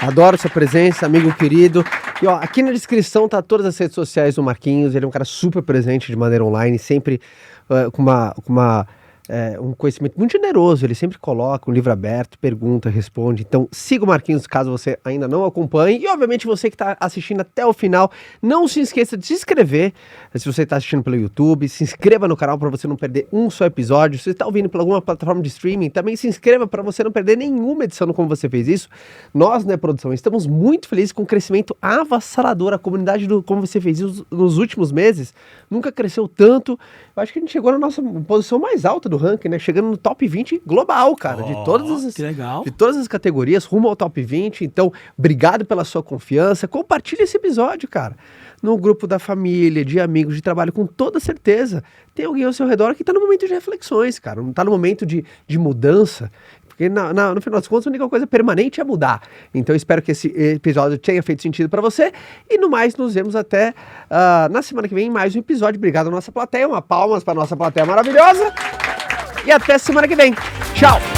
Adoro sua presença, amigo querido. E ó, aqui na descrição tá todas as redes sociais do Marquinhos. Ele é um cara super presente de maneira online, sempre com um conhecimento muito generoso. Ele sempre coloca um livro aberto, pergunta, responde. Então siga o Marquinhos caso você ainda não acompanhe. E obviamente você que está assistindo até o final, não se esqueça de se inscrever. Se você está assistindo pelo YouTube, se inscreva no canal para você não perder um só episódio. Se você está ouvindo por alguma plataforma de streaming, também se inscreva para você não perder nenhuma edição do Como Você Fez Isso. Nós, né, produção, estamos muito felizes com o crescimento avassalador. A comunidade do Como Você Fez Isso nos últimos meses nunca cresceu tanto. Eu acho que a gente chegou na nossa posição mais alta do ranking, né? Chegando no top 20 global, cara. De todas as categorias, rumo ao top 20. Então, obrigado pela sua confiança. Compartilhe esse episódio, cara. No grupo da família, de amigos, de trabalho, com toda certeza. Tem alguém ao seu redor que tá no momento de reflexões, cara. Não tá no momento de mudança. Porque no final das contas, a única coisa permanente é mudar. Então, eu espero que esse episódio tenha feito sentido para você. E no mais, nos vemos até na semana que vem em mais um episódio. Obrigado à nossa plateia. Uma palmas para nossa plateia maravilhosa. E até semana que vem. Tchau!